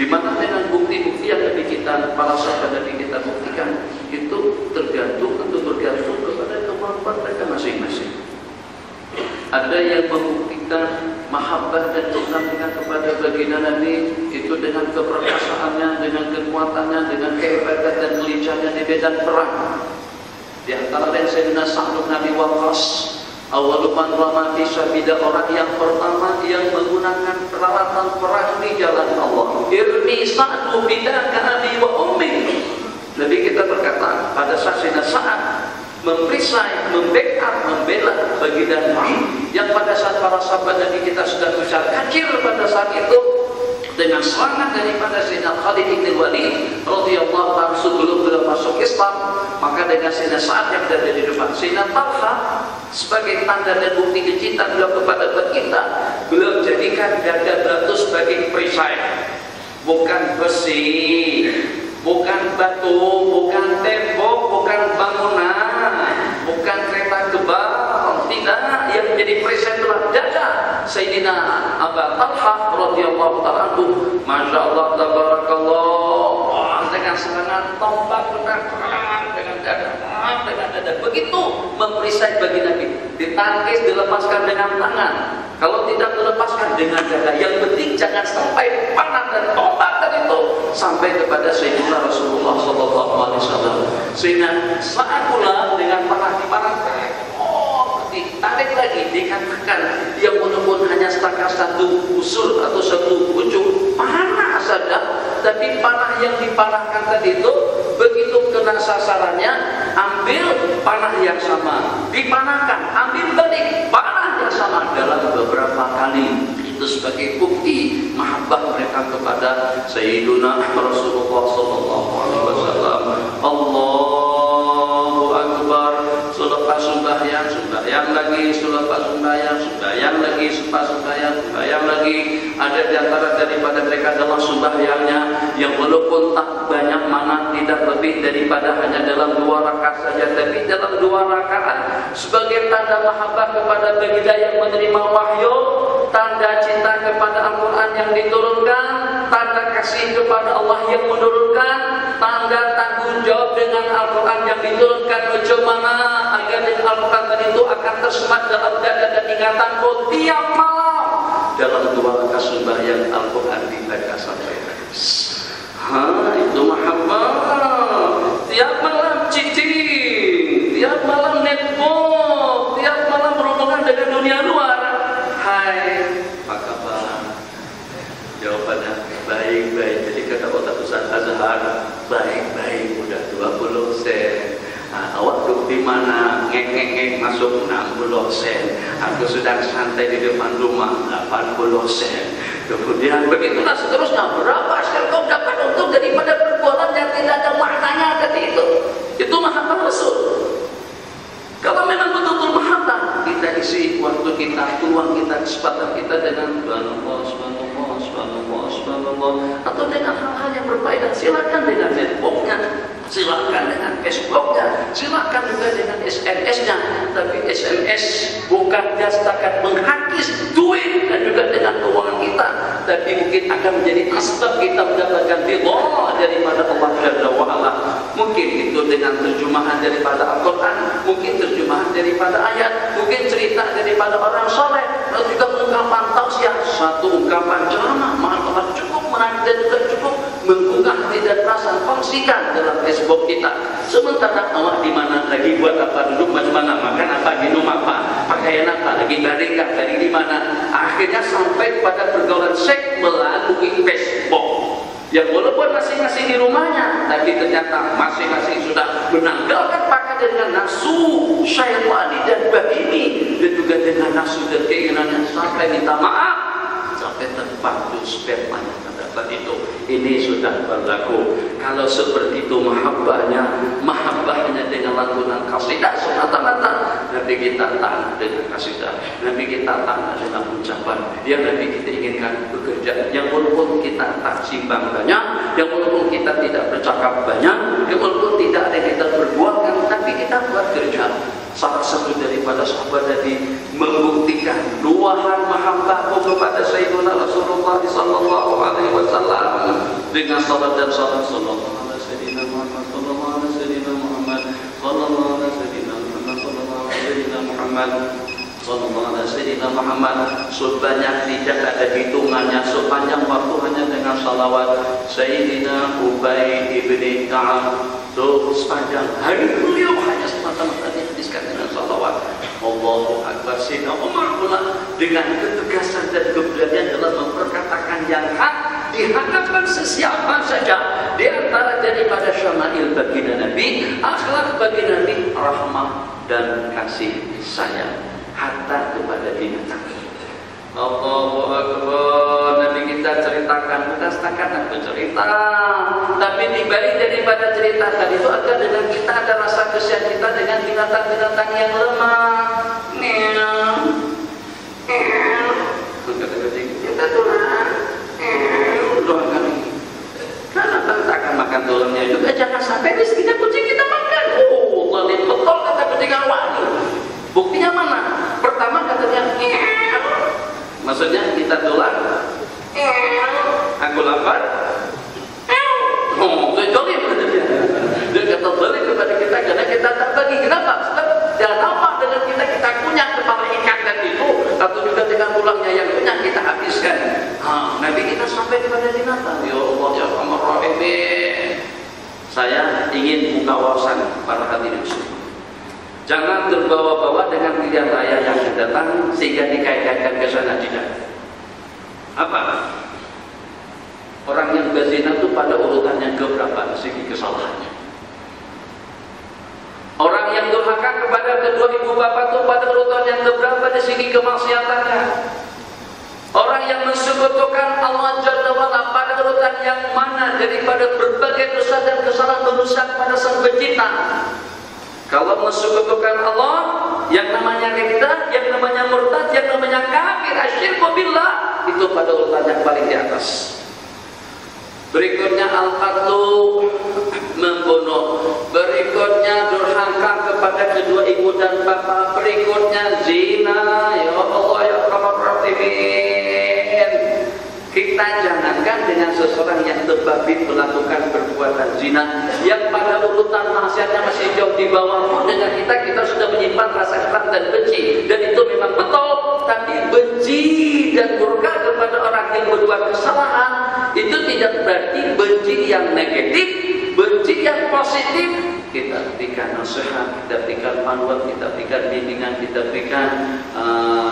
Di mana dengan bukti-bukti yang Nabi kita, para sahabat Nabi kita buktikan, itu tergantung kepada kemampuan mereka masing-masing. Ada yang membuktikan mahabbah dan cinta kepada baginda Nabi itu dengan keperkasaannya, dengan kekuatannya, dengan kehebatan dan kelincahnya di medan perang. Di antara lain Sayyidina Sa'd bin Abi Waqqas, awal man rama fi sabilillah, orang yang pertama yang menggunakan peralatan perang di jalan Allah. Irmi Sa'd bidaka abi wa ummi. Nabi kita berkata pada saat Sayyidina Sa'd memerisai, membackup, membela baginda Nabi yang pada saat para sahabat Nabi kita sudah besar kacir pada saat itu, dengan serangan daripada Sayyidina Khalid bin Walid radhiyallahu anhu sebelum beliau masuk Islam, maka dengan Sayyidina Sa'ad yang berada di depan Sayyidina Talha sebagai tanda dan bukti kecintaan beliau kepada baginda, beliau jadikan dada beliau sebagai perisai, bukan besi, bukan batu, bukan tembok, bukan bangunan, bukan kereta gebang, tidak. Yang menjadi perisai adalah dada Sayyidina Abu Talha radhiyallahu ta'ala anhu. Masya Allah, tabarakallah, dengan serangan tombak dengan dada, begitu memperisai bagi Nabi, ditangkis, dilepaskan dengan tangan, kalau tidak dilepaskan dengan dada. Yang penting jangan sampai panah dan tombak tadi itu sampai kepada Sayyidina Rasulullah SAW. Sehingga saat pula dengan panah dipanahkan, ditarik lagi, dikatakan dia walaupun hanya satu usul atau satu ujung panah saja, tapi panah yang dipanahkan tadi itu begitu kena sasarannya, ambil panah yang sama, dipanahkan, ambil balik panah yang sama dalam beberapa kali. Itu sebagai bukti mahabbah mereka kepada Sayyiduna Rasulullah SAW. Allahu Akbar. Selepas sembahyang, sembahyang lagi, selepas sembahyang, sembahyang lagi, selepas sembahyang, sembahyang lagi. Ada di antara daripada mereka dalam sembahyangnya yang walaupun tak banyak mana, tidak lebih daripada hanya dalam 2 rakaat saja, tapi dalam 2 rakaat sebagai tanda mahabbah kepada baginda yang menerima wahyu, tanda cinta kepada Al-Quran yang diturunkan, tanda kasih kepada Allah yang menurunkan, tanda tanggung jawab dengan Al-Quran yang diturunkan. Bagaimana agar dengan Al-Quran tadi itu akan tersemat dalam dada dan ingatanku tiap malam. Dalam 2 rakaat sembahyang Al-Quran dibaca sampai habis. Itu mahabbah. Tiap malam cicing, tiap malam netbook, tiap malam berhubungan dengan dunia luar. Hai, apa kabar? Jawabannya baik-baik. Jadi kata Ustaz Azhar, baik-baik, udah 20 sen. Awak duduk di mana? Ngek-ngek masuk 60 sen. Aku sedang santai di depan rumah 80 sen. Kemudian begitulah seterusnya. Berapa sen kau dapat untung daripada perbuatan yang tidak ada maknanya tadi itu? Itu mahabbah Rasul. Kalau memang betul-betul mahabbah, kita isi waktu kita, peluang kita, kesempatan kita dengan subhanallah, atau dengan hal-hal yang berfaedah. Silakan dengan netbooknya, silakan dengan Facebooknya, silakan juga dengan SMS-nya. Tapi SMS bukan setakat menghakis duit dan juga dengan keuangan kita, tapi mungkin akan menjadi asbab kita mendapatkan ridha daripada Allah Jalla wa Ala. Mungkin itu dengan terjemahan daripada Al-Quran, mungkin terjemahan daripada ayat, mungkin cerita daripada orang soleh, atau juga ungkapan tausiah, satu ungkapan ceramah, malah cukup menarik dan juga cukup menggugah hati dan perasaan. Kongsikan dalam Facebook kita. Sementara awak di mana lagi, buat apa, duduk macam mana, makan apa, minum apa, pakaian apa, lagi baringkah, dari di mana, akhirnya sampai pada pergaulan seks melalui Facebook. Yang walaupun masing-masing di rumahnya, tapi ternyata masing-masing sudah menanggalkan pakaian dengan nafsu syaitani dan bahimi, dan juga dengan nafsu dan keinginannya sampai minta maaf, sampai terpaku spermanya pada itu. Ini sudah berlaku. Kalau seperti itu mahabbahnya dengan lantunan kasidah semata-mata, Nabi kita tanah dengan kasidah, Nabi kita tanah dengan ucapan yang Nabi kita inginkan bekerja, yang walaupun kita tak simbang banyak, yang walaupun kita tidak bercakap banyak, yang walaupun tidak ada kita perbuatkan, tapi kita buat kerja. Salah satu daripada sahabat Nabi membuktikan luahan mahabbahku kepada Sayyidina Rasulullah sallallahu alaihi wasallam. dengan salat dan salam sallallahu alaihi sayyidina Muhammad sallallahu alaihi sayyidina Muhammad sallallahu alaihi sayyidina Muhammad sallallahu alaihi sayyidina Muhammad sallallahu alaihi sayyidina Muhammad. Sebanyak tidak ada hitungannya, sepanjang waktu hanya dengan salawat Sayyidina Ubay ibn Ka'ab. Sepanjang hari beliau hanya semata-mata dihabiskan dengan salawat. Allahu Akbar. Sayyidina Umar pula dengan ketegasan dan keberanian dalam memperkatakan yang hak di hadapan sesiapa saja di antara daripada syama'il baginda Nabi, akhlak baginda Nabi, rahmah dan kasih sayang hatta kepada binatang. Allahu Akbar. Nabi kita ceritakan, bukan setakat aku cerita, tapi dibalik daripada cerita tadi itu ada dengan kita ada rasa kasihan kita dengan binatang-binatang yang lemah. Kita tulang, doakan ini. Karena kita akan makan tulangnya juga, jangan sampai rezekinya kucing kita makan. Oh, tadi betul kata kucing awak. Buktinya mana? Pertama katanya, maksudnya kita tulang, aku lapar, oh, itu jolim kata dia. Dia kata jolim kepada kita karena kita tak bagi. Kenapa? Sebab jangan nampak dengan kita punya kepala ikan tadi itu, atau juga dengan tulangnya yang punya kita habiskan. Nanti kita sampai kepada binatang. Ya Allah, ya Rahman. Saya ingin buka wawasan para hadirin semua. Jangan terbawa-bawa dengan pilihan raya yang datang sehingga dikait-kaitkan ke sana, tidak. Apa? Orang yang berzina itu pada urutannya keberapa segi kesalahannya? Orang yang durhaka kepada kedua ibu bapak itu pada urutan yang keberapa dari segi kemaksiatannya? Orang yang mensekutukan Allah Jalla wa'ala pada urutan yang mana daripada berbagai dosa dan kesalahan merusak pada Sang Pencipta? Kalau mensekutukan Allah, yang namanya ridha, yang namanya murtad, yang namanya kafir, asyirku billah, itu pada urutan yang paling di atas. Berikutnya al-qatlu, membunuh. Berikutnya durhaka kepada kedua ibu dan bapak. Berikutnya zina. Ya Allah ya Rahman. Kita jangankan dengan seseorang yang terbabit melakukan perbuatan zina yang pada urutan maksiatnya masih jauh di bawah pun, dengan kita sudah menyimpan rasa keras dan benci, dan itu memang betul. Tapi benci dan murka kepada orang yang berbuat kesalahan itu tidak berarti benci yang negatif, benci yang positif. Kita berikan nasihat, kita berikan panduan, kita berikan bimbingan, kita berikan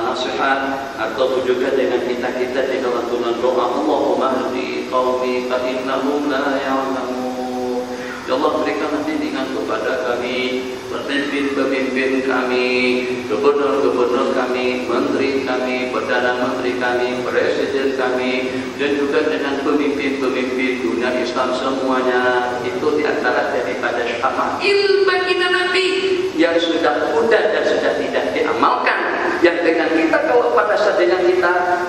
nasihat, atau juga dengan kita di dalam doa Allahumma hdi qaumi fa innahum la ya'lamun. Ya Allah, berikanlah bimbingan kepada kami, pemimpin-pemimpin kami, gubernur-gubernur kami, menteri kami, perdana menteri kami, presiden kami, dan juga dengan pemimpin-pemimpin dunia Islam semuanya. Itu diantara daripada syama'il baginda Nabi yang sudah mudah dan sudah tidak diamalkan, yang dengan kita kalau pada saat dengan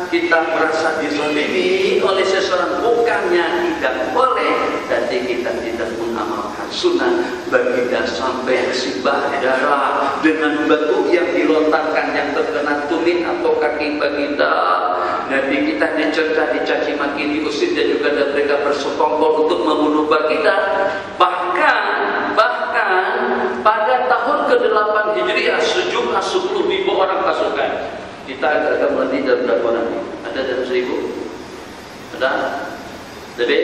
kita merasa dizalimi oleh seseorang, bukannya tidak boleh, tapi kita tidak mengamalkan sunnah baginda sampai simbah darah dengan batu yang dilontarkan yang terkena tumit atau kaki baginda. Nabi kita dicerca, dicaci maki, diusir, dan juga ada mereka bersekongkol untuk membunuh baginda. Bahkan pada tahun ke-8 Hijriah sejumlah 10.000 orang pasukan. Kita agak melebihi dari berapa nanti? Ada dalam 1.000? Ada? Lebih?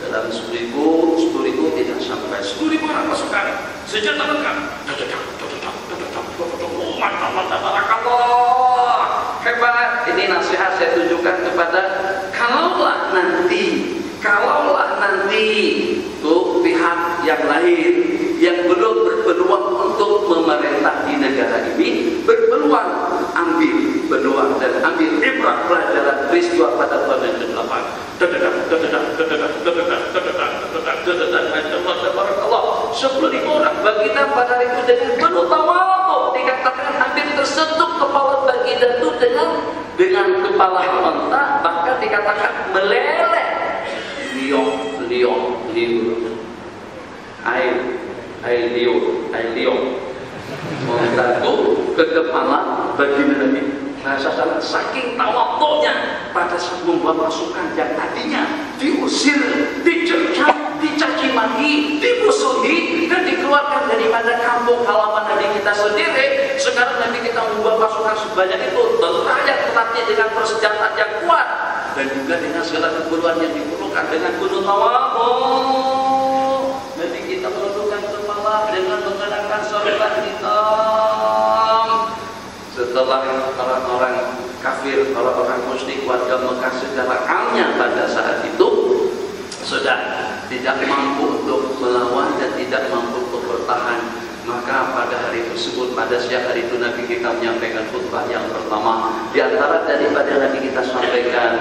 Dalam 10.000 tidak sampai 10.000 orang pasukan. Senjata lengkap. Mantap, barakallah. Hebat. Ini nasihat saya tunjukkan kepada kalaulah nanti tuh pihak yang lain yang belum berpeluang untuk memerintah di negara ini berpeluang, ambil peluang dan ambil ibrah pelajaran peristiwa pada tahun yang ke-8. Barakallah, 10.000 orang baginda pada itu dengan penuh tawadhu, dikatakan hampir tersentuh kepala baginda itu dengan kepala onta, bahkan dikatakan meleleh. Liung onta ke kepala baginda Nabi. Saking tawadhunya pada saat membawa pasukan yang tadinya diusir sebanyak itu, tentara yang terlatih dengan persenjataan yang kuat dan juga dengan segala keperluan yang diperlukan dengan gunung Tawakkul. Nabi kita menundukkan kepala dengan mengenakan sorban hitam. Setelah orang-orang kafir, orang-orang musyrik warga Mekah secara amnya pada saat itu sudah tidak mampu untuk melawan dan tidak mampu untuk bertahan, maka pada hari tersebut, pada siang hari itu Nabi kita menyampaikan khutbah yang pertama. Di antara daripada Nabi kita sampaikan,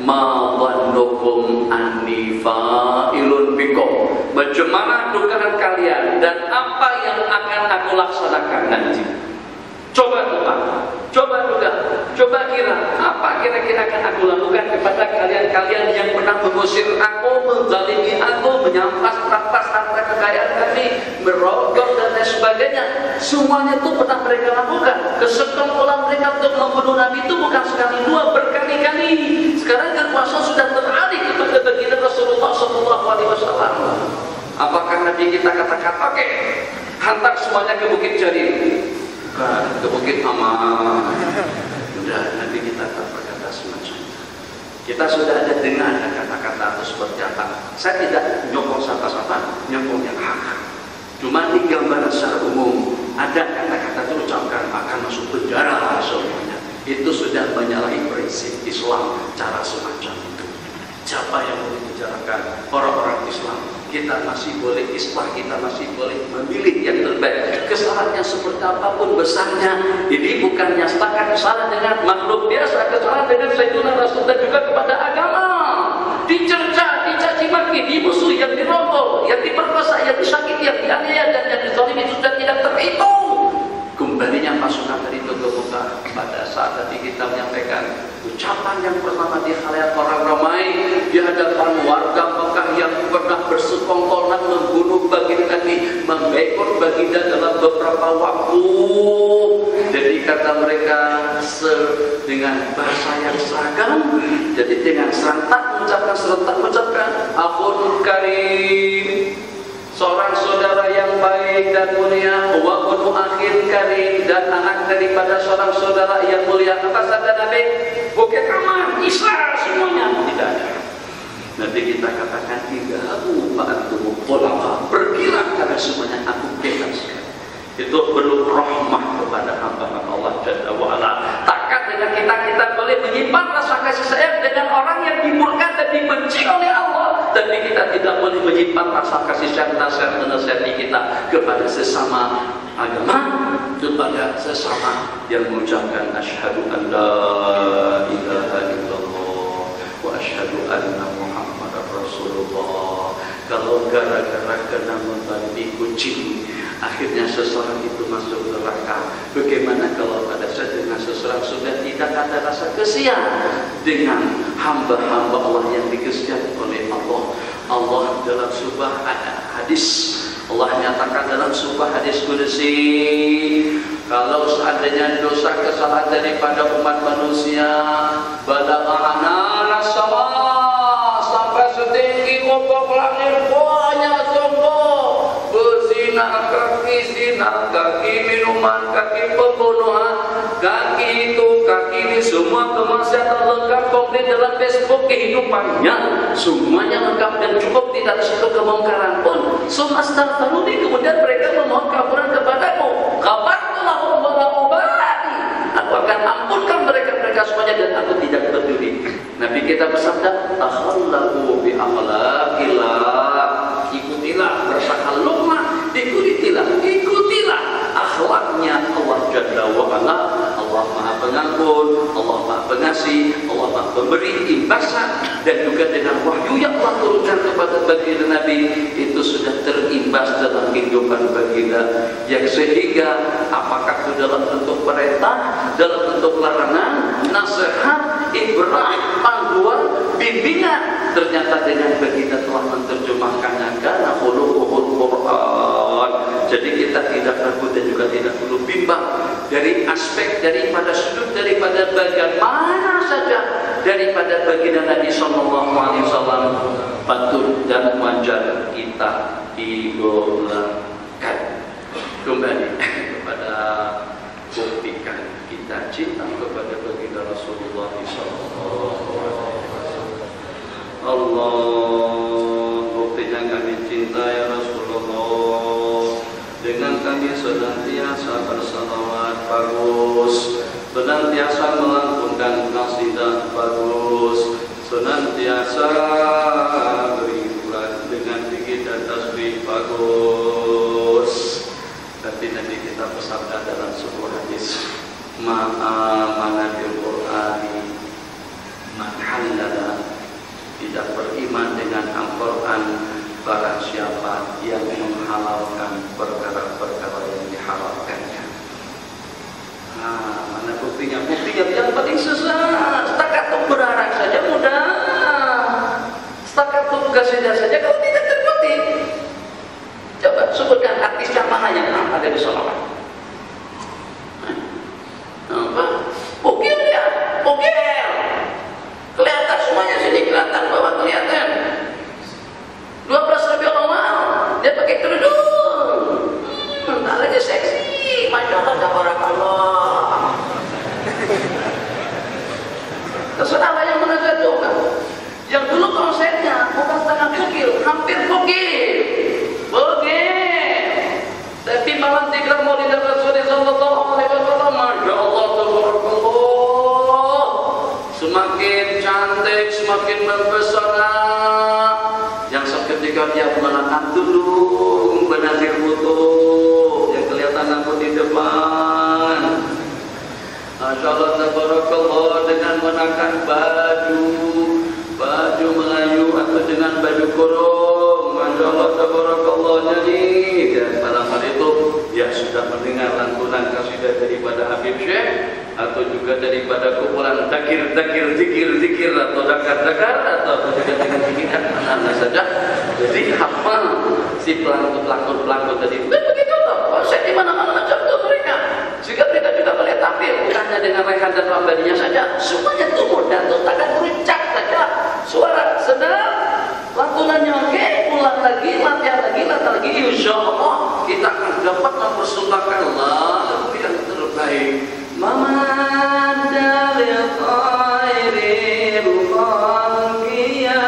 ma dhannukum anni fa'ilun bikum, bagaimana dugaan kalian dan apa yang akan aku laksanakan nanti. Coba duga, coba kira, apa kira-kira akan aku lakukan kepada kalian-kalian yang pernah mengusir aku, menzalimi aku, menyampas-rampas harta kekayaan kami, merokok dan lain sebagainya. Semuanya itu pernah mereka lakukan. Kesekongkolan mereka untuk membunuh Nabi itu bukan sekali dua, berkali-kali. Sekarang kekuasaan sudah teralih kepada baginda Rasulullah SAW. Apakah Nabi kita katakan, oke, hantar semuanya ke Bukit Jarir? Bukan, ke Bukit Aman. Udah, Nabi kita tak berkata semacam itu. Kita sudah ada dengar kata-kata itu seperti apa. Saya tidak nyokong siapa-siapa, nyokong yang hak. Cuma di gambaran secara umum, ada kata-kata itu ucapkan akan masuk penjara semuanya. Itu sudah menyalahi prinsip Islam cara semacam itu. Siapa yang boleh bicarakan? Orang-orang Islam. Kita masih boleh islah, kita masih boleh memilih yang terbaik. Kesalahannya seperti apapun besarnya, ini bukannya setakat kesalahan dengan makhluk biasa, kesalahan dengan Sayyidina Rasul dan juga kepada agama. Dicerca, dicaci maki, dimusuhi, yang dirombol, yang diperkosa, yang disakiti, yang dianiaya dan yang dizalimi sudah tidak terhitung. Kembalinya pasukan dari ke Mekah pada saat tadi kita menyampaikan ucapan yang pertama di khalayak orang ramai di hadapan warga Mekah yang pernah bersekongkolan membunuh baginda Nabi, membekor baginda dalam beberapa waktu. Jadi kata mereka dengan bahasa yang seragam, jadi dengan serentak mengucapkan akhun karim, seorang saudara yang baik dan mulia, wa bunu akhir karim, dan anak daripada seorang saudara yang mulia. Apa sabda Nabi? Bukit Aman, Islam semuanya. Tidak ada. Nanti kita katakan idhabu fa'antum ulama, pergilah karena semuanya aku bebas. Itu perlu rahmah kepada hamba Allah Jalla wa Ala. Takkan dengan kita boleh menyimpan rasa kasih sayang dengan orang yang dimurka dan dibenci oleh Allah, tapi kita tidak boleh menyimpan rasa kasih sayang nasihat kita kepada sesama agama, kepada sesama yang mengucapkan asyhadu an la ilaha illallah wa asyhadu anna Muhammadar Rasulullah. Kalau gara-gara kena membanting kucing akhirnya seseorang itu masuk neraka, bagaimana kalau pada saat dengan seseorang sudah tidak ada rasa kesian dengan hamba-hamba Allah yang dikasihi oleh Allah. Allah dalam sebuah hadis, Allah nyatakan dalam sebuah hadis qudsi, kalau seandainya dosa kesalahan daripada umat manusia balagha sama sampai setinggi ufuk langit, banyak sombong, berzina kaki, minuman kaki, pembunuhan kaki, itu kaki ini semua kemaksiatan lengkap komplit dalam Facebook kehidupannya, semuanya lengkap dan cukup, tidak ada satu kemungkaran pun. Astaghfirullah, kemudian mereka memohon kampuran kepadamu, ghafartulahum wa la ubali, aku akan ampunkan mereka semuanya dan aku tidak peduli. Nabi kita bersabda, takhallahu bi akhlaqillah, ikutilah bersahaluklah, ikutilah akhlaknya Allah Jalla wa Ala. Allah Maha Pengampun, Allah Maha Pengasih, Allah Maha Pemberi imbasan, dan juga dengan wahyu yang Allah turunkan kepada baginda Nabi itu sudah terimbas dalam kehidupan baginda, yang sehingga apakah itu dalam bentuk perintah, dalam bentuk larangan, nasihat, ibrah, panduan, bimbingan, ternyata dengan baginda telah menerjemahkannya karena khuluquhul Quran. Jadi kita tidak ragu dan juga tidak perlu bimbang dari aspek daripada sudut daripada bagian mana saja daripada baginda Nabi Sallallahu Alaihi Wasallam patut dan wajar kita idolakan. Kembali kepada buktikan kita cinta kepada baginda Rasulullah SAW. Allah, buktinya kami cinta ya Rasulullah. Dengan kami senantiasa bersalawat bagus, senantiasa melantunkan qasidah bagus, senantiasa beribadah dengan zikir dan tasbih bagus. Tapi nanti kita bersabda dalam sebuah hadis, ma'amana bil Qur'ani man halala, tidak beriman dengan Al-Quran barang siapa yang menghalalkan perkara-perkara yang dihalalkannya. Mana buktinya? Buktinya yang paling sesat. Setakat berharap saja mudah. Setakat tugasnya saja kalau tidak terbukti. Coba sebutkan artis yang mana yang ada di salawat. Apa? Bukil ya, bukil. Kelihatan semuanya sini, kelihatan bawah kelihatan. 12 Rabiul Awal dia pakai kerudung. Tak lagi seksi. Masya Allah, tabarakallah. Terserah yang mana satu kan. Yang dulu konsepnya bukan tangan bukil, hampir bukil. Bukil. Tapi malam tiga Maulid Rasulullah sallallahu alaihi wasallam, masya Allah, tabarakallah. Semakin cantik, semakin mempesona. Yang seketika dia mengenakan tudung benazir wudu yang kelihatan lampu di depan. Masya Allah, tabarakallah, dengan mengenakan baju Melayu atau dengan baju kurung. Masya Allah, tabarakallah. Jadi pada malam itu dia sudah mendengar lantunan kasidah daripada Habib Syekh atau juga daripada kumpulan dakir zikir atau dakar atau juga dengan zikiran mana saja. Jadi hafal si pelakon tadi. Begitu loh. Saya di mana-mana contoh mereka. Jika mereka juga boleh tampil bukannya dengan rehan dan lambadinya saja, semuanya tuh mudah tuh, takkan berucap saja. Suara sedang, lantunannya oke, pulang lagi, latihan lagi, insya Allah kita akan dapat mempersembahkan lagu yang terbaik. Mama dalil khairil khalqiyadan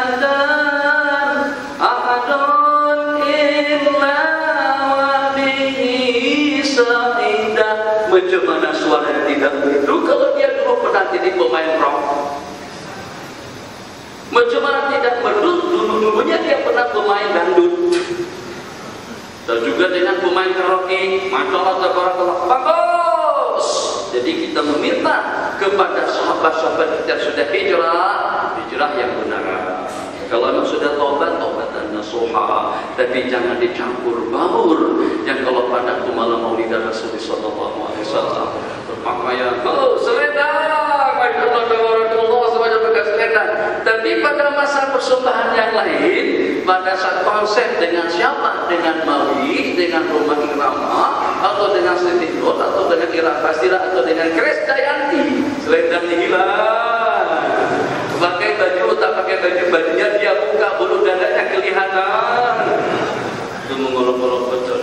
ahadun illa wa bihi sa'idah. Macam mana suara tidak merdu kalau dia dulu pernah jadi pemain rock? Macam mana tidak merdu dulu-dulunya dia pernah pemain dangdut dan juga dengan pemain karaoke. Masya Allah, tabarakallah, bagus. Jadi kita meminta kepada sahabat-sahabat kita sudah hijrah yang benar. Kalau memang sudah taubat dan nasuha, tapi jangan dicampur baur. Yang kalau pada malam Maulid Rasulullah sallallahu alaihi wasallam berpakaian selendang, Masya Allah, tabarakallah, semuanya pakai selendang. Tapi pada masa persembahan yang lain, pada saat konsep dengan siapa? Dengan Maulid, dengan rumah irama, atau dengan Siti Nur, atau dengan Ira Fasila, atau dengan Krisdayanti, selendang hilang. Pakai baju, tak pakai bajunya dia buka, bulu dadanya kelihatan. Itu mengolok-olok betul.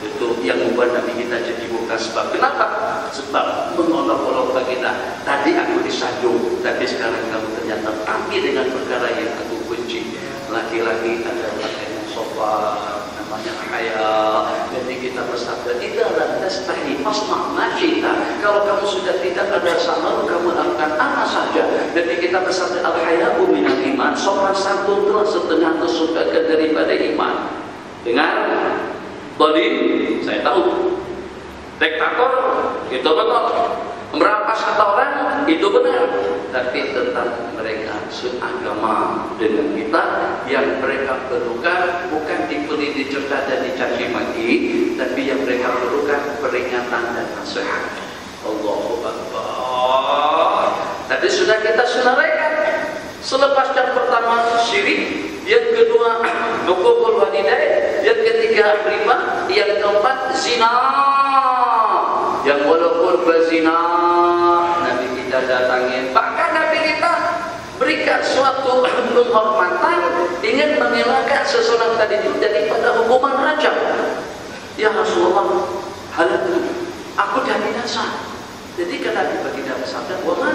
Itu yang membuat Nabi kita jadi bukan sebab. Kenapa? Sebab mengolok-olok baginda. Tadi aku disanjung, tapi sekarang kamu ternyata tampil dengan perkara yang aku benci. Laki-laki ada pakaian sopan, namanya haya. Jadi kita bersabda, tidak lantas tahi fasma majita. Kalau kamu sudah tidak ada sama, kamu lakukan apa saja. Jadi kita bersabda, al-haya'u minal iman. Sopan santun telah setengah kesukaan daripada iman. Dengar? Tadi saya tahu diktator itu betul, merampas kata orang itu benar, tapi tentang mereka seagama dengan kita, yang mereka perlukan bukan diberi, dicerca dan dicaci maki, tapi yang mereka perlukan peringatan dan nasihat. Allahu Akbar. Tadi sudah kita senaraikan. Selepas yang pertama syirik, yang kedua hukukul walidain, yang ketiga riba, yang keempat zina. Yang walaupun berzina Nabi kita datangin, bahkan Nabi kita berikan suatu penghormatan, ingin mengelakkan seseorang tadi itu daripada hukuman rajam. Ya Rasulullah, halal aku dah binasa. Jadi karena baginda bersabda, wa ma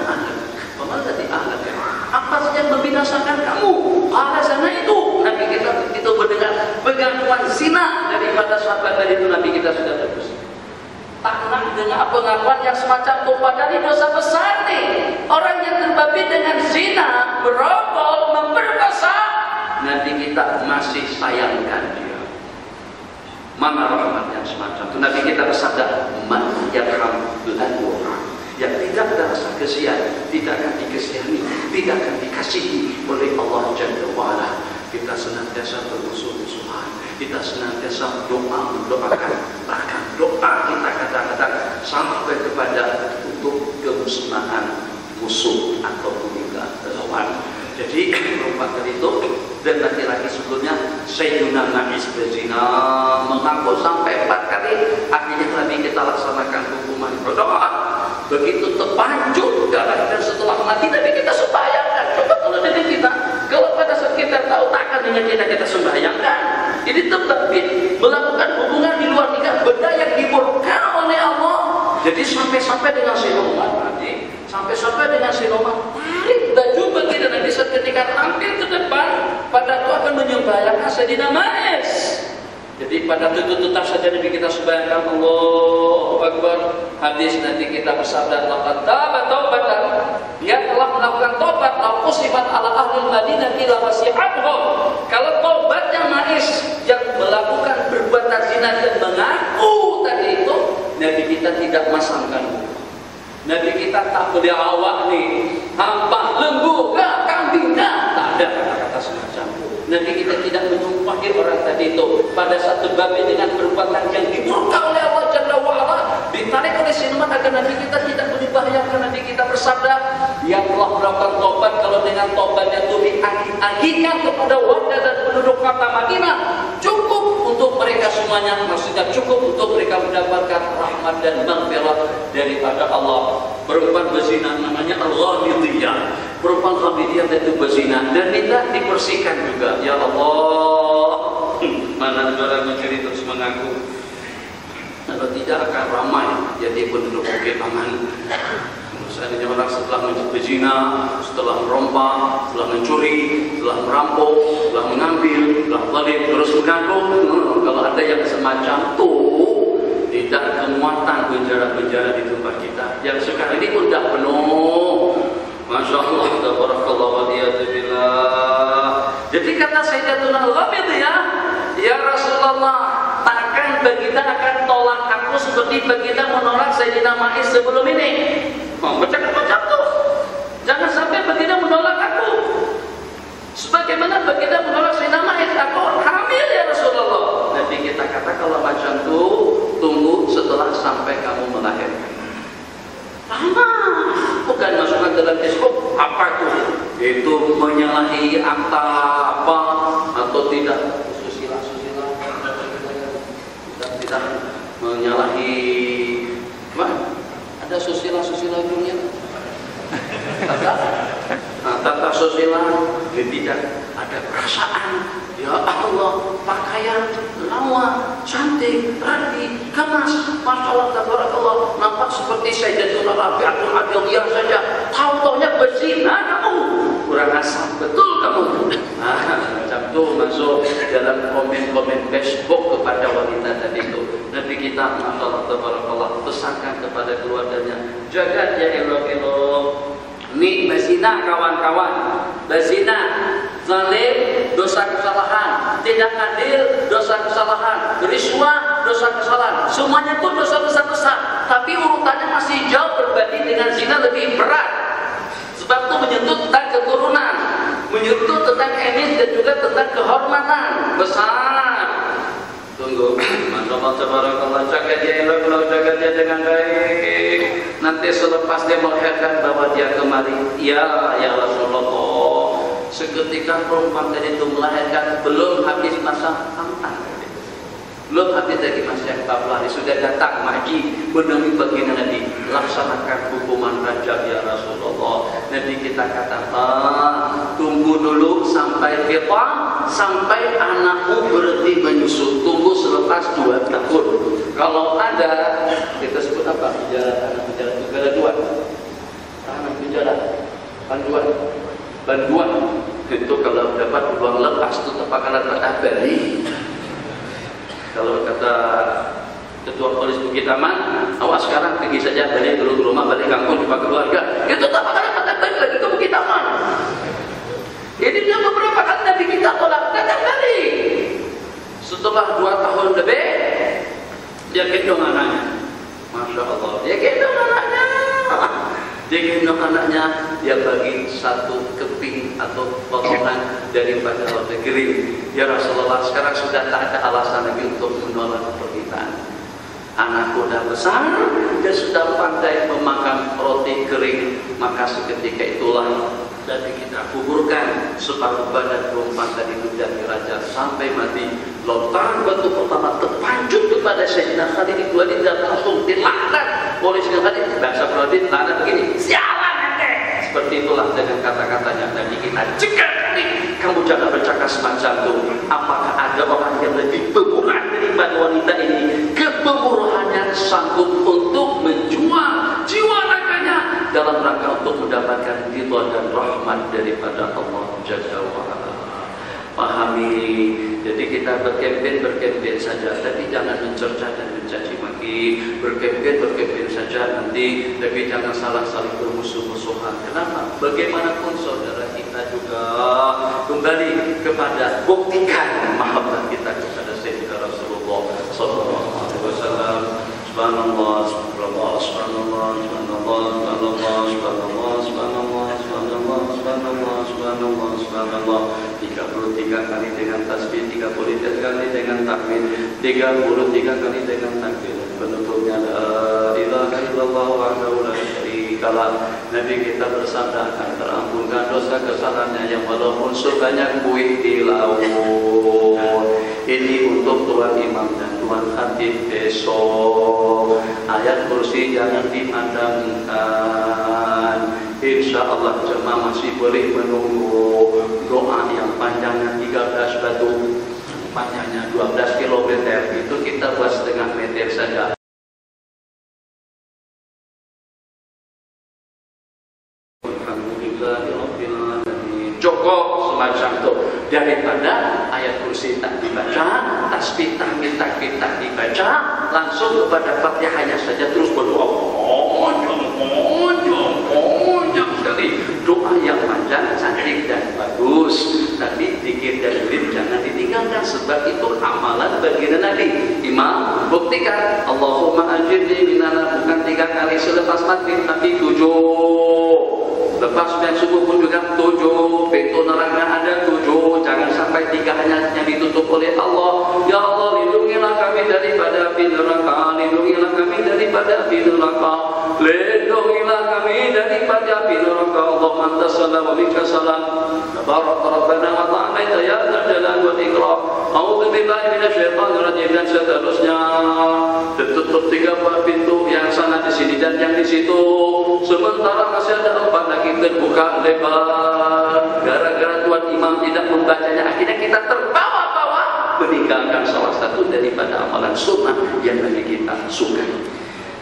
alladhi ahlaka, apa saja yang membinasakan kamu? Alasannya itu Nabi kita itu mendengar pengakuan zina daripada sahabat tadi itu, Nabi kita sudah tebus. Tak nak dengar pengakuan yang semacam itu, padahal ini dosa besar nih. Orang yang terbabi dengan zina, berokol, memperkosa, Nabi kita masih sayangkan dia. Mana rahmat yang semacam itu? Nabi kita bersabda, man yarham lahu, yang tidak ada rasa kasihan, tidak akan dikasihani, tidak akan dikasihi oleh Allah Jalla wa'ala. Kita senantiasa bermusuh-musuhan, kita senantiasa mendoakan, bahkan doa kita kadang-kadang sampai kepada untuk kemusnahan musuh ataupun juga lawan. Jadi merupakan itu. Dan laki-laki sebelumnya Sayyiduna Ma'is berzina, mengaku sampai 4 kali. Akhirnya Nabi kita laksanakan hukuman berdoa. Begitu terpanjur darah, dan setelah mati Nabi kita sembahyangkan. Coba kalau dengan kita, kalau pada saat kita tahu takkan dengan kita sembahyangkan. Ini terbabit melakukan hubungan di luar nikah, benda yang dimurkai oleh Allah. Jadi sampai-sampai dengan Sinomah nanti, sampai-sampai dengan Sinomah tarik baju baginda Nabi ketika tampil ke depan, pada itu akan menyembahyangkan Sayyidina Ma'is. Jadi pada tetap saja Nabi kita sembahyangkan Allahu Akbar. Hadis nanti kita bersabda, laqad taba taubatan, dia telah melakukan tobat, lau sifat ala ahli Madinah ila wasi'atuhum. Kalau tobatnya Ma'is yang melakukan perbuatan zina dan mengaku tadi itu, Nabi kita tidak masangkan. Nabi kita tak boleh awak nih, hampa, lembu, kambing, tak ada kata-kata semacam itu. Nabi kita tidak menyumpahi orang tadi itu pada satu babi dengan perbuatan yang dimurkai oleh Allah Jalla wa'ala, ditarik oleh sinuman agar Nabi kita tidak membahayakan. Nabi kita bersabda, yang telah melakukan tobat, kalau dengan tobatnya itu diagih-agihkan kepada warga dan penduduk kota Madinah, cukup untuk mereka semuanya, maksudnya cukup untuk mereka mendapatkan rahmat dan maghfirah daripada Allah. Perempuan berzina namanya al-ghamidiyah, perempuan ghamidiyah itu berzina dan minta dibersihkan juga. Ya Allah, mana orang mencuri terus mengaku, kalau tidak akan ramai jadi penduduk Bukit Aman. Seandainya orang setelah berzina, setelah merompak, setelah mencuri, setelah merampok, setelah mengambil, setelah zalim terus mengaku, kalau ada yang semacam itu, tidak kemuatan penjara-penjara di tempat kita. Yang sekarang ini pun tidak penuh. Masya Allah, tabarakallah wa liyadzubillah. Jadi kata Sayyidatuna Al-Ghamidiyah, ya Rasulullah, takkan baginda akan tolak aku seperti baginda menolak Sayyidina Ma'is sebelum ini. Bercakap-cakap tuh, jangan sampai baginda menolak aku sebagaimana baginda menolak Sayyidina Ma'is. Aku hamil ya Rasulullah. Nabi kita kata, kalau macam itu tunggu setelah sampai kamu melahirkan. Lama, bukan masukkan dalam teskop. Apa itu? Itu menyalahi akta apa atau tidak? Susila tidak menyalahi apa? Ada susila dunia. Tata susila tidak ada perasaan. Ya Allah, pakaian lawa, cantik, rapi, kemas, masya Allah, tabarakallah, nampak seperti Sayyidatuna Rabi'atul Adawiyah saja. Tahu-taunya berzina kamu, kurang asam betul kamu. Macam itu masuk dalam komen-komen Facebook kepada wanita tadi itu. Nabi kita, masya Allah, tabarakallah, pesankan kepada keluarganya, jaga ya elok-elok. Nih berzina kawan-kawan, berzina, zalim, dosa kesalahan, tidak adil, dosa kesalahan, beriswa, dosa kesalahan, semuanya itu dosa besar-besar. Tapi urutannya masih jauh berbanding dengan zina, lebih berat. Sebab itu menyentuh tentang keturunan, menyentuh tentang emis dan juga tentang kehormatan besar. Tunggu, Masya Allah, tabarakallah, jaga dia elok-elok, jaga dia dengan baik. Nanti selepas dia melahirkan bawa dia kemari. Ya Rasulullah, seketika perempuan tadi itu melahirkan, belum habis masa hamil, belum habis lagi masa yang pelari, sudah datang maji menemui baginda Nabi, laksanakan hukuman raja ya Rasulullah. Nabi kita kata, tunggu dulu sampai fitah, sampai anakmu berhenti menyusu, tunggu selepas 2 tahun. Kalau ada, kita sebut apa? Tahanan penjara kegaduhan, tahanan penjara, banduan. Itu kalau dapat uang lepas itu terpakaran pada beri. Kalau kata Ketua Polis Bukit Aman, awak sekarang pergi saja balik dulu ke rumah, balik kampung jumpa keluarga. Itu terpakaran pada beri lagi ke Bukit Aman. Jadi dia beberapa kali Nabi kita tolak, datang balik. Setelah 2 tahun lebih, dia gendong anaknya. Masya Allah, dia gendong anaknya. Dia gendong anaknya, dia bagi 1 keping atau potongan daripada roti kering. Ya Rasulullah, sekarang sudah tak ada alasan lagi untuk menolak permintaan. Anakku dah besar, dia sudah pandai memakan roti kering, maka seketika itulah Nabi kita kuburkan separuh badan perempuan tadi itu dari raja sampai mati. Lontaran batu pertama terpancut kepada Sayyidina Khalid itu dan langsung dilaknat oleh Sayyidina Khalid. Bahasa Khalid laknat begini, sialan ente. Seperti itulah dengan kata-katanya Nabi kita cegah kali, kamu jangan bercakap semacam itu. Apakah ada orang yang lebih pemurah daripada wanita ini? Kepemurahannya sanggup untuk menjual jiwa raganya dalam rangka untuk mendapatkan ridha dan rahmat daripada Allah Jalla wa Ala. Pahami. Jadi kita berkempen saja, tapi jangan mencerca dan mencaci maki. Berkempen saja nanti, tapi jangan saling bermusuh-musuhan. Kenapa? Bagaimanapun saudara kita juga kembali kepada buktikan mahabbah kita kepada Sayyidina Rasulullah sallallahu alaihi wasallam. Subhanallah, subhanallah, subhanallah, subhanallah, subhanallah, subhanallah, subhanallah, subhanallah, subhanallah, subhanallah, subhanallah. 33 kali dengan tasbih, 33 kali dengan takbir, 33 kali dengan takbir. Penutupnya la ilaha illallah wahdahu la syarika lah. Nabi kita bersabda akan terampunkan dosa kesalahannya yang walaupun sebanyak buih di laut. Ini untuk Tuan Imam dan Tuan Khatib besok. Ayat kursi jangan dipadamkan. Insya Allah jemaah masih boleh menunggu doa yang panjangnya 13 batu, panjangnya 12 km. Itu kita buat setengah meter saja. Cukup semacam itu. Daripada ayat kursi tak dibaca, tasbih tahmid takbir tak dibaca, langsung kepada Fatihahnya saja terus berdoa. Sekali doa yang panjang, cantik dan bagus. Tapi zikir dan wirid jangan ditinggalkan, sebab itu amalan baginda Nabi. Imam buktikan, Allahumma ajirni minana, bukan 3 kali selepas maghrib, tapi 7. Lepas dan subuh pun juga 7. Pintu neraka ada 7. Jangan sampai 3 hanya yang ditutup oleh Allah. Ya Allah, lindungilah kami daripada api neraka. Lindungilah kami daripada api neraka. Lindungilah kami daripada api neraka. Allahumma antas salam wa minkas salam. Tabarak Rabbana wa ta'ala ya dzal jalali wal ikram. A'udzu billahi minasyaitonir rajim dan seterusnya. Ditutup 3 pintu, yang sana di sini dan yang di situ. Sementara masih ada 4 lagi terbuka lebar. Gara-gara Tuan Imam tidak membacanya, akhirnya kita terbawa-bawa meninggalkan salah satu daripada amalan sunnah yang Nabi kita sukai.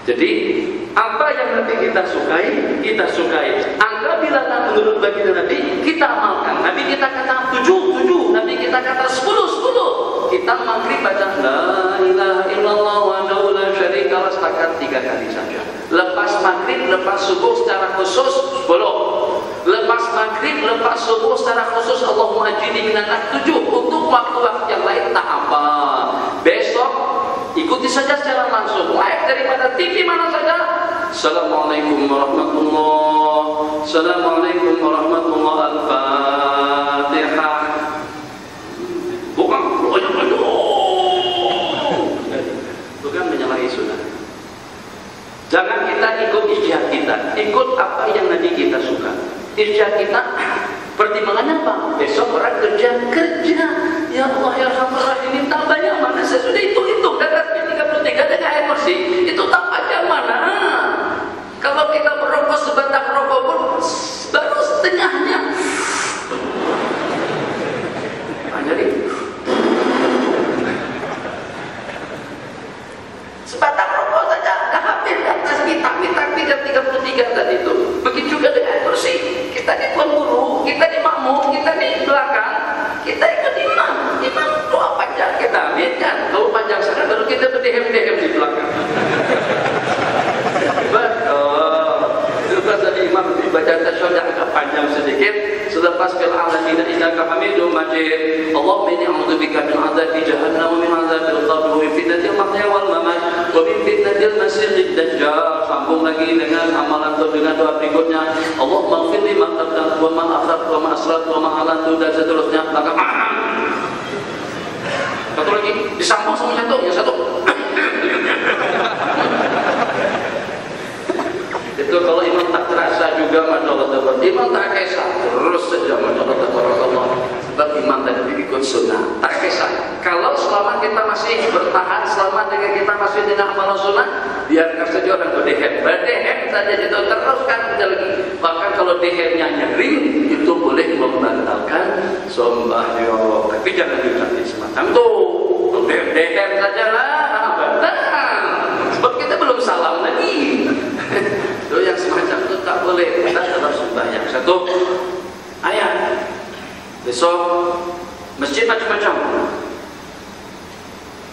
Jadi apa yang Nabi kita sukai, kita sukai. Angka bilangan menurut baginda Nabi, kita amalkan. Nabi kita kata 7, Nabi kita kata 10. Kita maghrib baca la ilaha illallah wa la syarika lah setakat 3 kali saja. Lepas maghrib, lepas subuh secara khusus 10. Lepas maghrib, lepas subuh secara khusus Allahumma ajini minanak 7. Untuk waktu-waktu yang lain tak apa. Besok ikuti saja secara langsung, live daripada TV mana saja. Assalamualaikum warahmatullahi. Assalamualaikum warahmatullahi. Al-Fatihah. Bukan bukan menyalahi sunnah. Jangan kita ikut ijtihad kita, ikut apa yang Nabi kita suka. Ijtihad kita, pertimbangannya apa? Besok orang kerja. Ya Allah ya Rahman ini tambahnya mana? Saya sudah hitung dari 33 dengan ayat kursi. Itu tambahnya mana? Kalau kita merokok sebatang rokok pun baru setengahnya. Hanya baca tasyahud agak panjang sedikit. Selepas fil alamin innaka hamidum majid. Allahumma inni a'udzubika min adzabi jahannam wa min adzabil qabr wa min fitnatil mahya wal mamat wa min fitnatil masiihid dajjal. Sambung lagi dengan amalan atau dengan doa berikutnya. Allahumma ighfir li ma qaddamtu wa ma akhartu wa ma asrartu wa ma a'lantu dan seterusnya. Maka satu lagi disambung sama satu, yang satu. Itu kalau imam tak terasa juga, masya Allah. Imam tak kisah terus saja, masya Allah. Sebab imam tadi ikut sunnah, tak kisah. Kalau selama kita masih bertahan, selama dengan kita masih dengan amalan sunnah, biarkan saja orang berdehem saja itu teruskan lagi. Bahkan kalau dehemnya nyeri, itu boleh membatalkan sembahyang. Tapi jangan dilatih semacam itu. Dehem saja lah, sebab kita belum salam lagi. Itu yang semacam itu tak boleh kita dalam sembahyang. Satu ayat. Besok masjid macam-macam.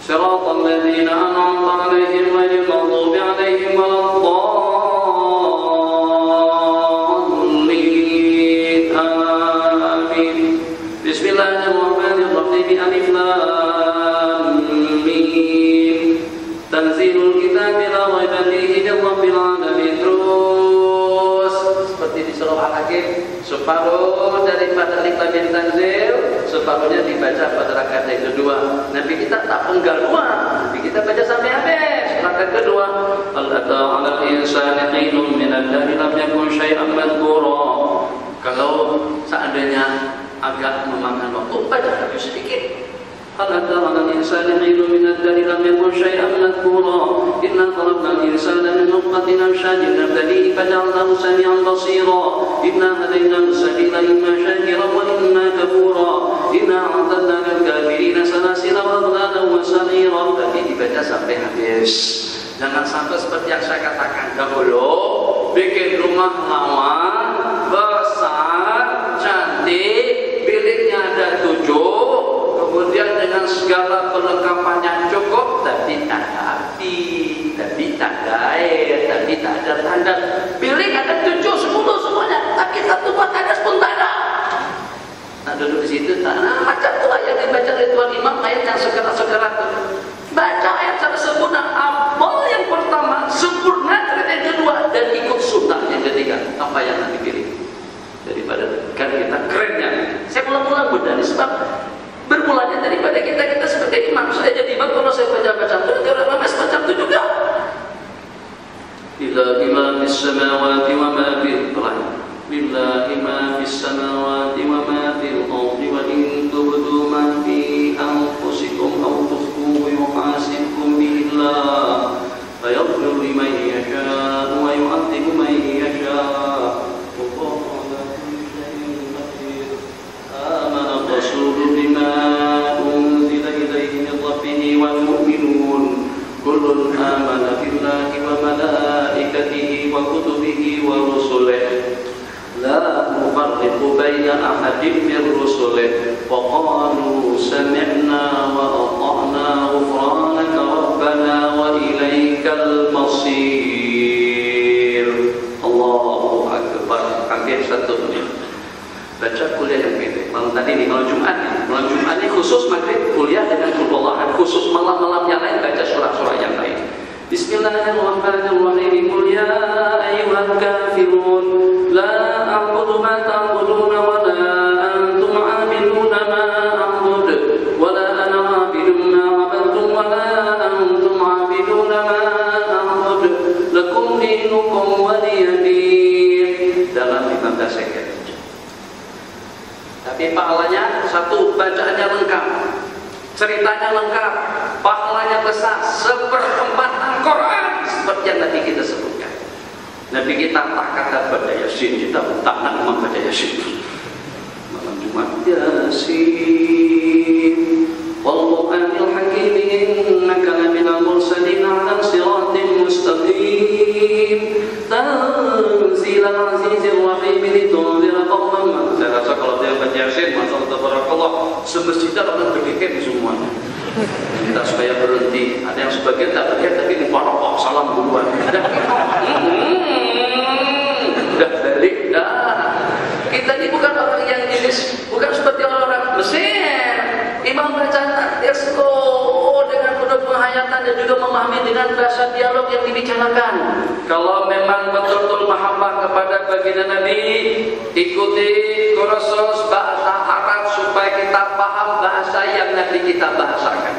Shiratal ladzina an'amta 'alaihim ghairil maghdubi 'alaihim waladdallin. Amin. Bismillahirrahmanirrahim. Alif lam mim. Tanzilul kitabi la raiba fihi min rabbil alamin. Terus seperti di surah Al-Hakim, separuh daripada alif lam mim tanzil, separuhnya dibaca pada rakaat yang kedua. Nabi kita tak penggal dua, Nabi kita baca sampai habis. Rakaat kedua, al-ata 'alal insani hinun min ad-dahri lam yakun syai'an madhkura. Kalau seandainya agak memakan waktu, baca lagi sedikit. هل أتى على الإنسان حين من الدهر لم يكن شيئا مذكورا إنا خلقنا الإنسان من نطفة أمشاج نبتليه فجعلناه سميعا بصيرا إنا هديناه السبيل إما شاكرا وإما كفورا إنا أعتدنا للكافرين سلاسل وأغلالا وسعيرا. Tadi dibaca sampai habis. Jangan sampai seperti yang saya katakan dahulu, bikin rumah lawan besar, cantik, biliknya ada 7, kemudian dengan segala perlengkapannya cukup, tapi tak ada api, tapi tak ada air, tapi tak ada tanda. Bilik ada 7, 10 semuanya, tapi satu buat ada pun tak ada. Nah duduk di situ, nah macam itulah yang dibaca oleh Tuhan Imam, ayat yang sekerat-sekerat. Baca ayat secara sempurna, amal yang pertama, sempurna ayat yang kedua, dan ikut sunnah yang ketiga. Apa yang nanti pilih? Daripada kan kita kerennya. Saya ulang-ulang bunda, sebab bermulanya daripada kita sebagai imam. Saya jadi imam, kalau saya baca-baca itu karena semacam itu juga. Lillahi ma fis samawati wa ma fil ardi. Lillahi ma fis samawati wa ma fil ardi wa in tubdu ma fi anfusikum aw tukhfuhu yuhasibkum billah. Fayaghfiru liman yasha' wa yu'adhibu man yasha'. Amana ar-rasulu bima unzila ilayhi min rabbih wal mu'minun kullun amana billahi wa malaikatihi wa kutubihi wa rusulihi la nufarriqu baina ahadin min rusulihi wa qalu sami'na wa ata'na ghufranaka rabbana wa ilaikal masir. Allahu akbar. Hampir 1 menit. Baca kuliah yang pendek. Malam tadi nih, malam Jumat ini khusus maghrib kuliah dengan kulhuwallahan, khusus malam-malam yang lain baca surah-surah yang lain. Bismillahirrahmanirrahim. Qul ya ayyuhal kafirun la a'budu ma ta'buduna wa la antum 'abiduna ma a'budu wa la ana 'abidun ma 'abadtum wa la antum 'abiduna ma a'budu lakum dinukum waliyadin. Dalam 15 second. Tapi pahalanya satu, bacaannya lengkap, ceritanya lengkap, pahalanya besar, 1/4 Al-Quran seperti yang tadi kita sebutkan. Nabi kita tak kata baca Yasin, kita tak nak membaca Yasin. Malam Jumat Yasin Wal-Qur'anil Hakim innaka laminal mursalin 'ala siratin mustaqim tanzilal azizir rahim litunzira qauman. Saya rasa kalau dia baca Yasin, masyaallah tabarakallah, semestinya orang berdikir semuanya. Kita supaya berhenti. Ada yang sebagian tak berhenti tapi ini salam duluan. Udah balik beda. Kita ini bukan orang yang jenis, bukan seperti orang-orang Mesir. Imam baca Tesko dengan penuh penghayatan dan juga memahami dengan bahasa dialog yang dibicarakan. Kalau memang betul-betul mahabbah kepada baginda Nabi, ikuti kursus bahasa Arab supaya kita paham bahasa yang Nabi kita bahasakan.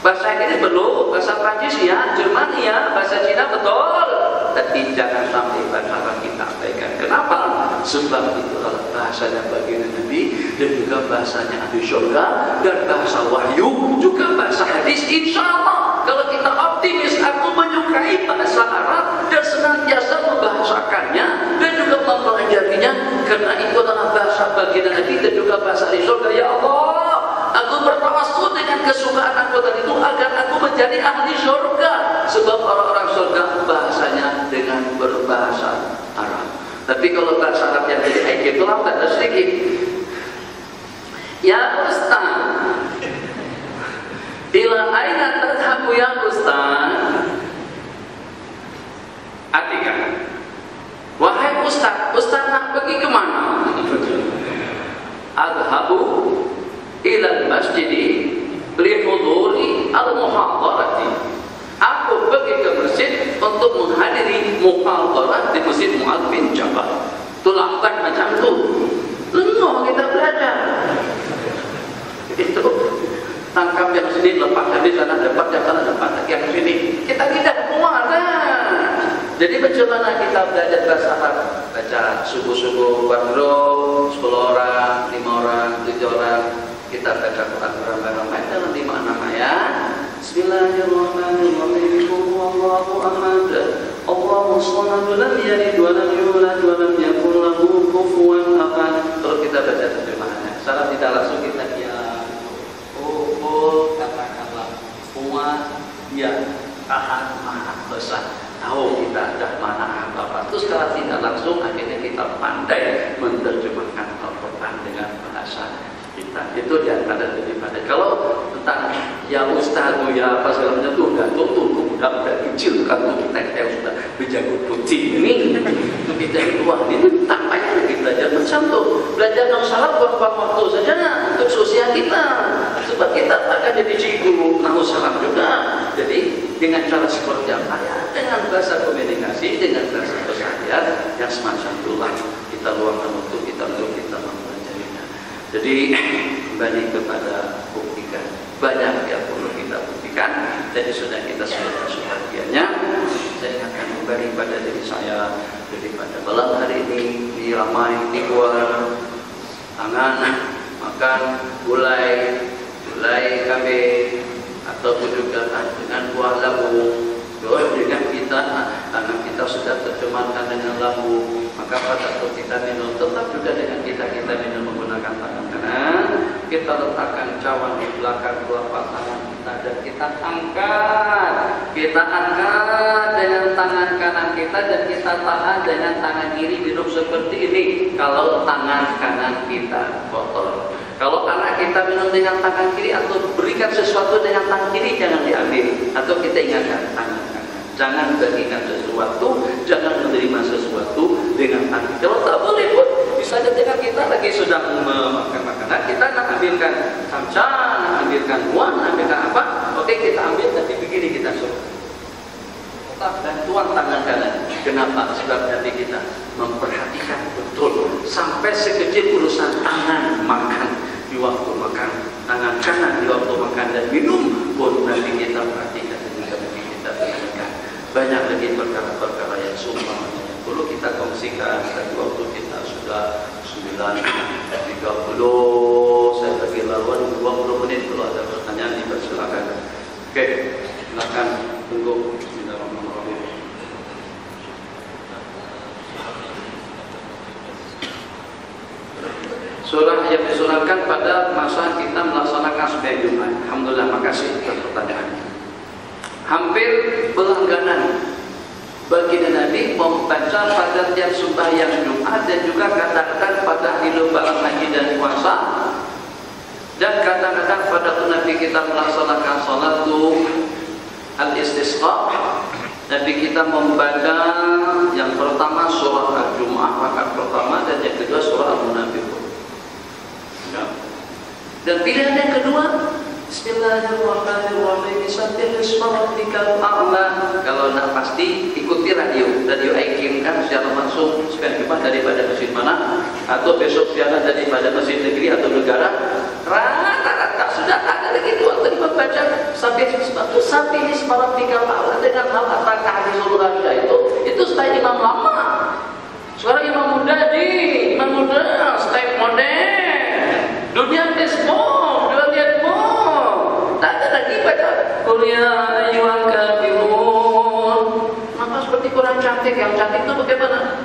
Bahasa ini perlu, bahasa Prancis ya, Jerman ya, bahasa Cina betul. Tapi jangan sampai bahasa Arab kita abaikan. Kenapa? Sebab itu adalah bahasanya baginda Nabi dan juga bahasanya ahli surga dan bahasa wahyu juga bahasa hadis. Insya Allah kalau kita optimis, aku menyukai bahasa Arab dan senantiasa membahasakannya dan juga mempelajarinya karena itu adalah bahasa baginda Nabi dan juga bahasa ahli surga. Ya Allah, aku bertawassul dengan kesukaan aku tadi itu agar aku menjadi ahli surga. Sebab orang-orang surga bahasanya dengan berbahasa Arab. Tapi kalau bahasa Arab yang jadi IQ itu lambat dan sedikit. Ya Ustaz, ila aina tadhabu ya Ustaz? Artikan, wahai Ustaz, Ustaz nak pergi kemana? Adhabu ila masjidi li huduri al-muhadarati. Aku pergi ke masjid untuk menghadiri muhadharah di Masjid Mu'adz bin Jabal. Itu lambat macam tu. Lenguh kita belajar. Itu tangkap yang sini, lepas dari sana, dapat yang sana, dapat yang sini. Kita tidak kuat kan. Jadi bagaimana kita belajar bahasa Arab? Baca subuh-subuh, 4 grup, 10 orang, 5 orang, 7 orang. Kita baca Quran bareng-bareng dalam 5-6 ayat. Bismillahirrahmanirrahim. Allahu ahad. Allahu samad, lam yalid wa lam yulad wa lam yakul lahu kufuwan ahad. Kalau kita baca terjemahannya, secara tidak langsung kita katakanlah kuat, ya, ahad, maha besar. Tahu kita dah mana apa. Terus kalau tidak langsung akhirnya kita pandai menerjemahkan Al-Quran dengan bahasa kita. Itu diantara daripada kalau tentang ya Ustaz, ya apa segala macam itu udah tumbuh, udah kecil kan kita yang sudah berjago putih ini itu kita keluar ini tampaknya lagi belajar macam tu. Belajar nang salah buang-buang waktu saja untuk sosial kita. Sebab kita akan jadi cikgu nahu salam juga. Jadi dengan cara seperti apa ya? Dengan bahasa komunikasi, dengan bahasa keseharian yang semacam itulah kita luangkan untuk kita mempelajarinya. Jadi kembali kepada buktikan, banyak yang perlu kita buktikan. Jadi sudah kita sebutkan sebagiannya. Saya ingatkan kembali pada diri saya daripada malam hari ini ramai keluar tangan makan gulai kambing ataupun juga dengan buah lambu. Dengan kita, karena kita sudah tercemarkan dengan lambu, maka pada waktu kita minum tetap juga dengan kita minum menggunakan tangan kanan. Kita letakkan cawan di belakang telapak tangan kita dan kita angkat dengan tangan kanan kita dan kita tahan dengan tangan kiri minum seperti ini. Kalau tangan kanan kita kotor, kalau anak kita minum dengan tangan kiri atau berikan sesuatu dengan tangan kiri jangan diambil, atau kita ingatkan tangan. Jangan bagikan sesuatu, jangan menerima sesuatu dengan tangan. Kalau tak boleh pun, misalnya dengan kita lagi sedang memakan makanan, kita nak ambilkan kamca, nak ambilkan buah, nak ambilkan apa, oke kita ambil, tapi begini kita suruh. Tetap bantuan tangan kanan. Kenapa? Sebab nanti kita memperhatikan betul sampai sekecil urusan tangan makan di waktu makan, tangan kanan di waktu makan dan minum pun nanti kita perhatikan dan juga nanti kita perhatikan. Banyak lagi perkara-perkara yang sumpah yang perlu kita kongsikan. Tadi waktu kita sudah 9:30, saya bagi lawan 20 menit. Kalau ada pertanyaan dipersilakan. Oke, silakan tunggu. Bismillahirrahmanirrahim. Surah yang disunahkan pada masa kita melaksanakan sembahyang Jumat. Alhamdulillah, makasih atas pertanyaannya. Hampir berlangganan baginda Nabi membaca pada tiap sembahyang Jumat dan juga katakan pada hidup lebaran haji dan puasa, dan kadang-kadang pada Nabi kita melaksanakan salat al-istisqa Nabi kita membaca yang pertama surah Al-Jumu'ah rakaat pertama dan yang kedua surah Al-Munafiqun. Ya. Dan pilihan yang kedua Bismillahirrahmanirrahim Sabbih isma rabbikal a'la. Kalau nak pasti ikuti radio IKIM kan secara langsung supaya cuma daripada masjid mana atau besok siaran daripada masjid negeri atau negara. Rata-rata sudah ada lagi tuan tadi membaca Sabbih isma rabbikal a'la dengan hal atas hadisul ghasya itu style imam lama. Sekarang imam muda style modern. Dunia Facebook, tak ada lagi baca Qul ya ayyuhal kafirun. Maka seperti Quran cantik, yang cantik itu bagaimana?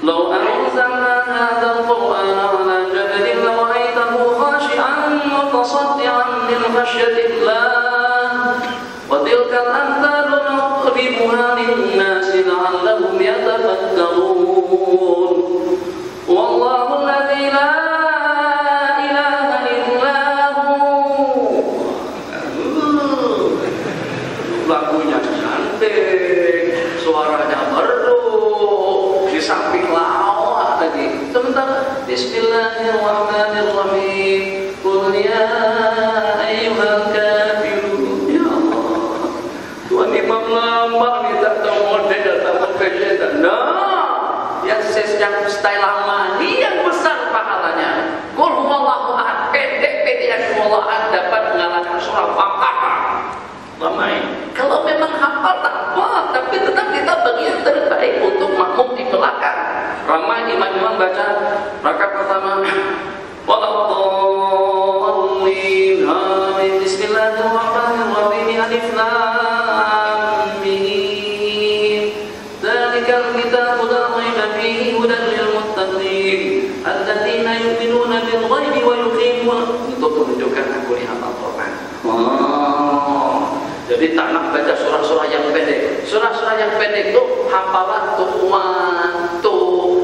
Law anzalna hadzal qur'ana ala jabalin lawa'aytahu khashi'an mutasaddian min khashyatillah wa tilkal amthalu nadribuha lin-nasi la'allahum yatafakkarun. Wallahu alladzi la lagunya cantik, suaranya merdu, di samping lawak lagi. Sementara Bismillahirrahmanirrahim Qul ya ayyuhal kafirun. Ya Allah, Tuhan imam lama ni tak tahu model, tak tahu fashion. Nah, yang style lama ni yang besar pahalanya. Qul huwallahu ahad, pendek yang huwallahu ahad dapat mengalahkan surah Baqarah. Ramai. Kalau memang hafal tak apa, tapi tetap kita bagian terbaik untuk makmum di belakang. Ramai imam baca rakaat pertama. Waladhdallin. Bismillahirrahmanirrahim. Alif lam mim. Dzalikal kitabu la raiba fihi hudan lil muttaqin alladzina yu'minuna bil ghaibi wa yuqimuna. Untuk menunjukkan aku ni hafal Quran. Jadi tak nak baca surah-surah yang pendek. Surah-surah yang pendek itu hafalan tuh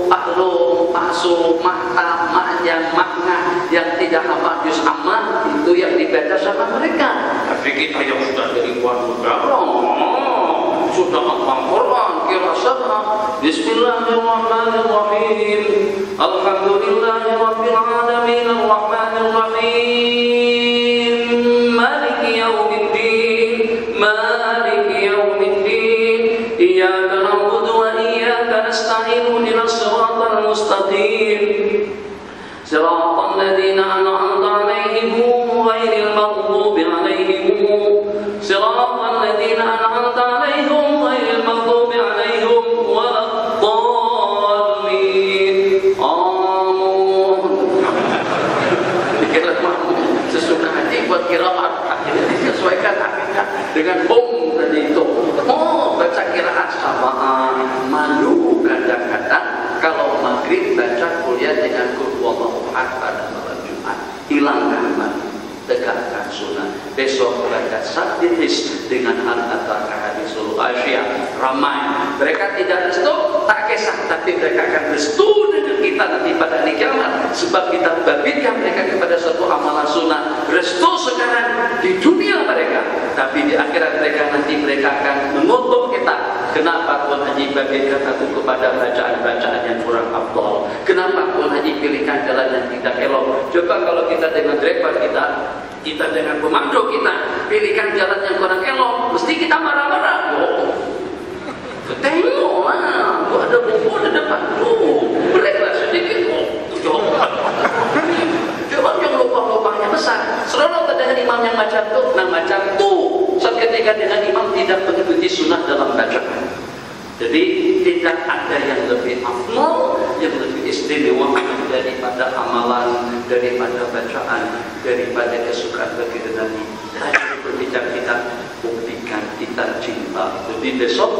paklum, pasu, makta, maknya, makna yang tidak hafal juz amma itu yang dibaca sama mereka. Tapi kita yang sudah dari luar negara sudah hafal Quran kira sama. Bismillahirrahmanirrahim. Alhamdulillahirabbil alamin arrahmanir rahim. Maliki yaumiddin. مالك يوم الدين إياك نعبد وإياك نستعين اهدنا الصراط المستقيم صراط الذين أنعمت عليهم غير المغضوب عليهم صراط الذين أنعمت عليهم غير المغضوب عليهم ولا الضالين. Sesuka hati buat kiraat, akhirnya disesuaikan akhirnya dengan bom tadi itu. Baca kiraat samaan, malu kadang-kadang kalau maghrib baca kuliah dengan Qul huwallahu ahad pada malam Jumat, hilangkan malu, tegakkan sunnah. Besok baca Sabbih dengan al-ataka hadisul ghasyiah. Ramai mereka tidak restu, tak kisah, tapi mereka akan restu dengan kita nanti pada hari kiamat, sebab kita babitkan mereka kepada suatu amalan sunnah. Restu sekarang di dunia mereka, tapi di akhirat mereka nanti mereka akan mengutuk kita. Kenapa Tuan Haji babitkan aku kepada bacaan-bacaan yang kurang afdal? Kenapa Tuan Haji pilihkan jalan yang tidak elok? Coba kalau kita dengan driver kita dengan pemandu kita pilihkan jalan yang kurang elok, mesti kita marah-marah. Tengoklah, tu ada buku di depan tu, breaklah sedikit. Coba yang lubang-lubangnya besar. Seronok dengan imam yang macam tu, macam tu. Seketika dengan imam tidak mengikuti sunnah dalam bacaan. Jadi tidak ada yang lebih afdal, yang lebih istimewa daripada amalan, daripada bacaan, daripada kesukaan bagi Nabi. Dari berbicara kita, buktikan kita cinta. Jadi besok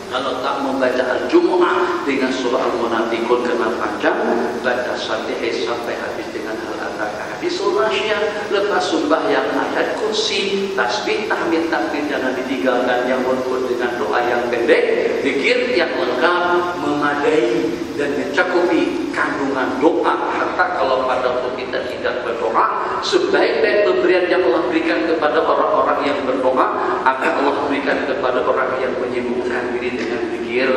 kalau tak membaca Al-Jumu'ah dengan surah Al-Munafiqun kena panjang, baca Sabbih sampai habis dengan Al-Ataka hadisul ghasyiah, lepas sembahyang ayat kursi, tasbih, tahmid, takbir jangan ditinggalkan, yang berikut dengan doa yang pendek, zikir yang lengkap, memadai dan mencakupi kandungan doa. Harta kalau pada waktu kita tidak berdoa, sebaik-baik pemberian yang Allah berikan kepada orang-orang yang berdoa, akan Allah berikan kepada orang yang menyibukkan diri dengan zikir,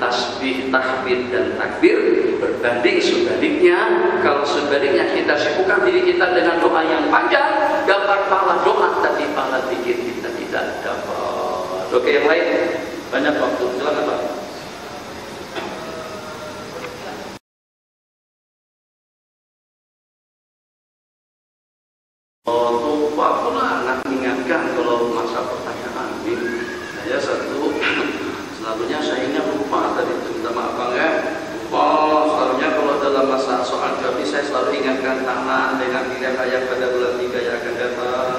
tasbih, tahmid dan takbir. Berbanding sebaliknya, kalau sebaliknya kita sibukkan diri kita dengan doa yang panjang, dapat pahala doa tapi pahala zikir kita tidak dapat. Oke, yang lain banyak waktu, silakan Pak. Lupa pula anak mengingatkan kalau masa pertanyaan ini. Saya satu, selalunya saya ingat lupa tadi, minta maaf Bang ya. Lupa, selalunya kalau dalam masa soal kami saya selalu ingatkan tanah dengan pilihan ayat pada bulan 3 yang akan datang.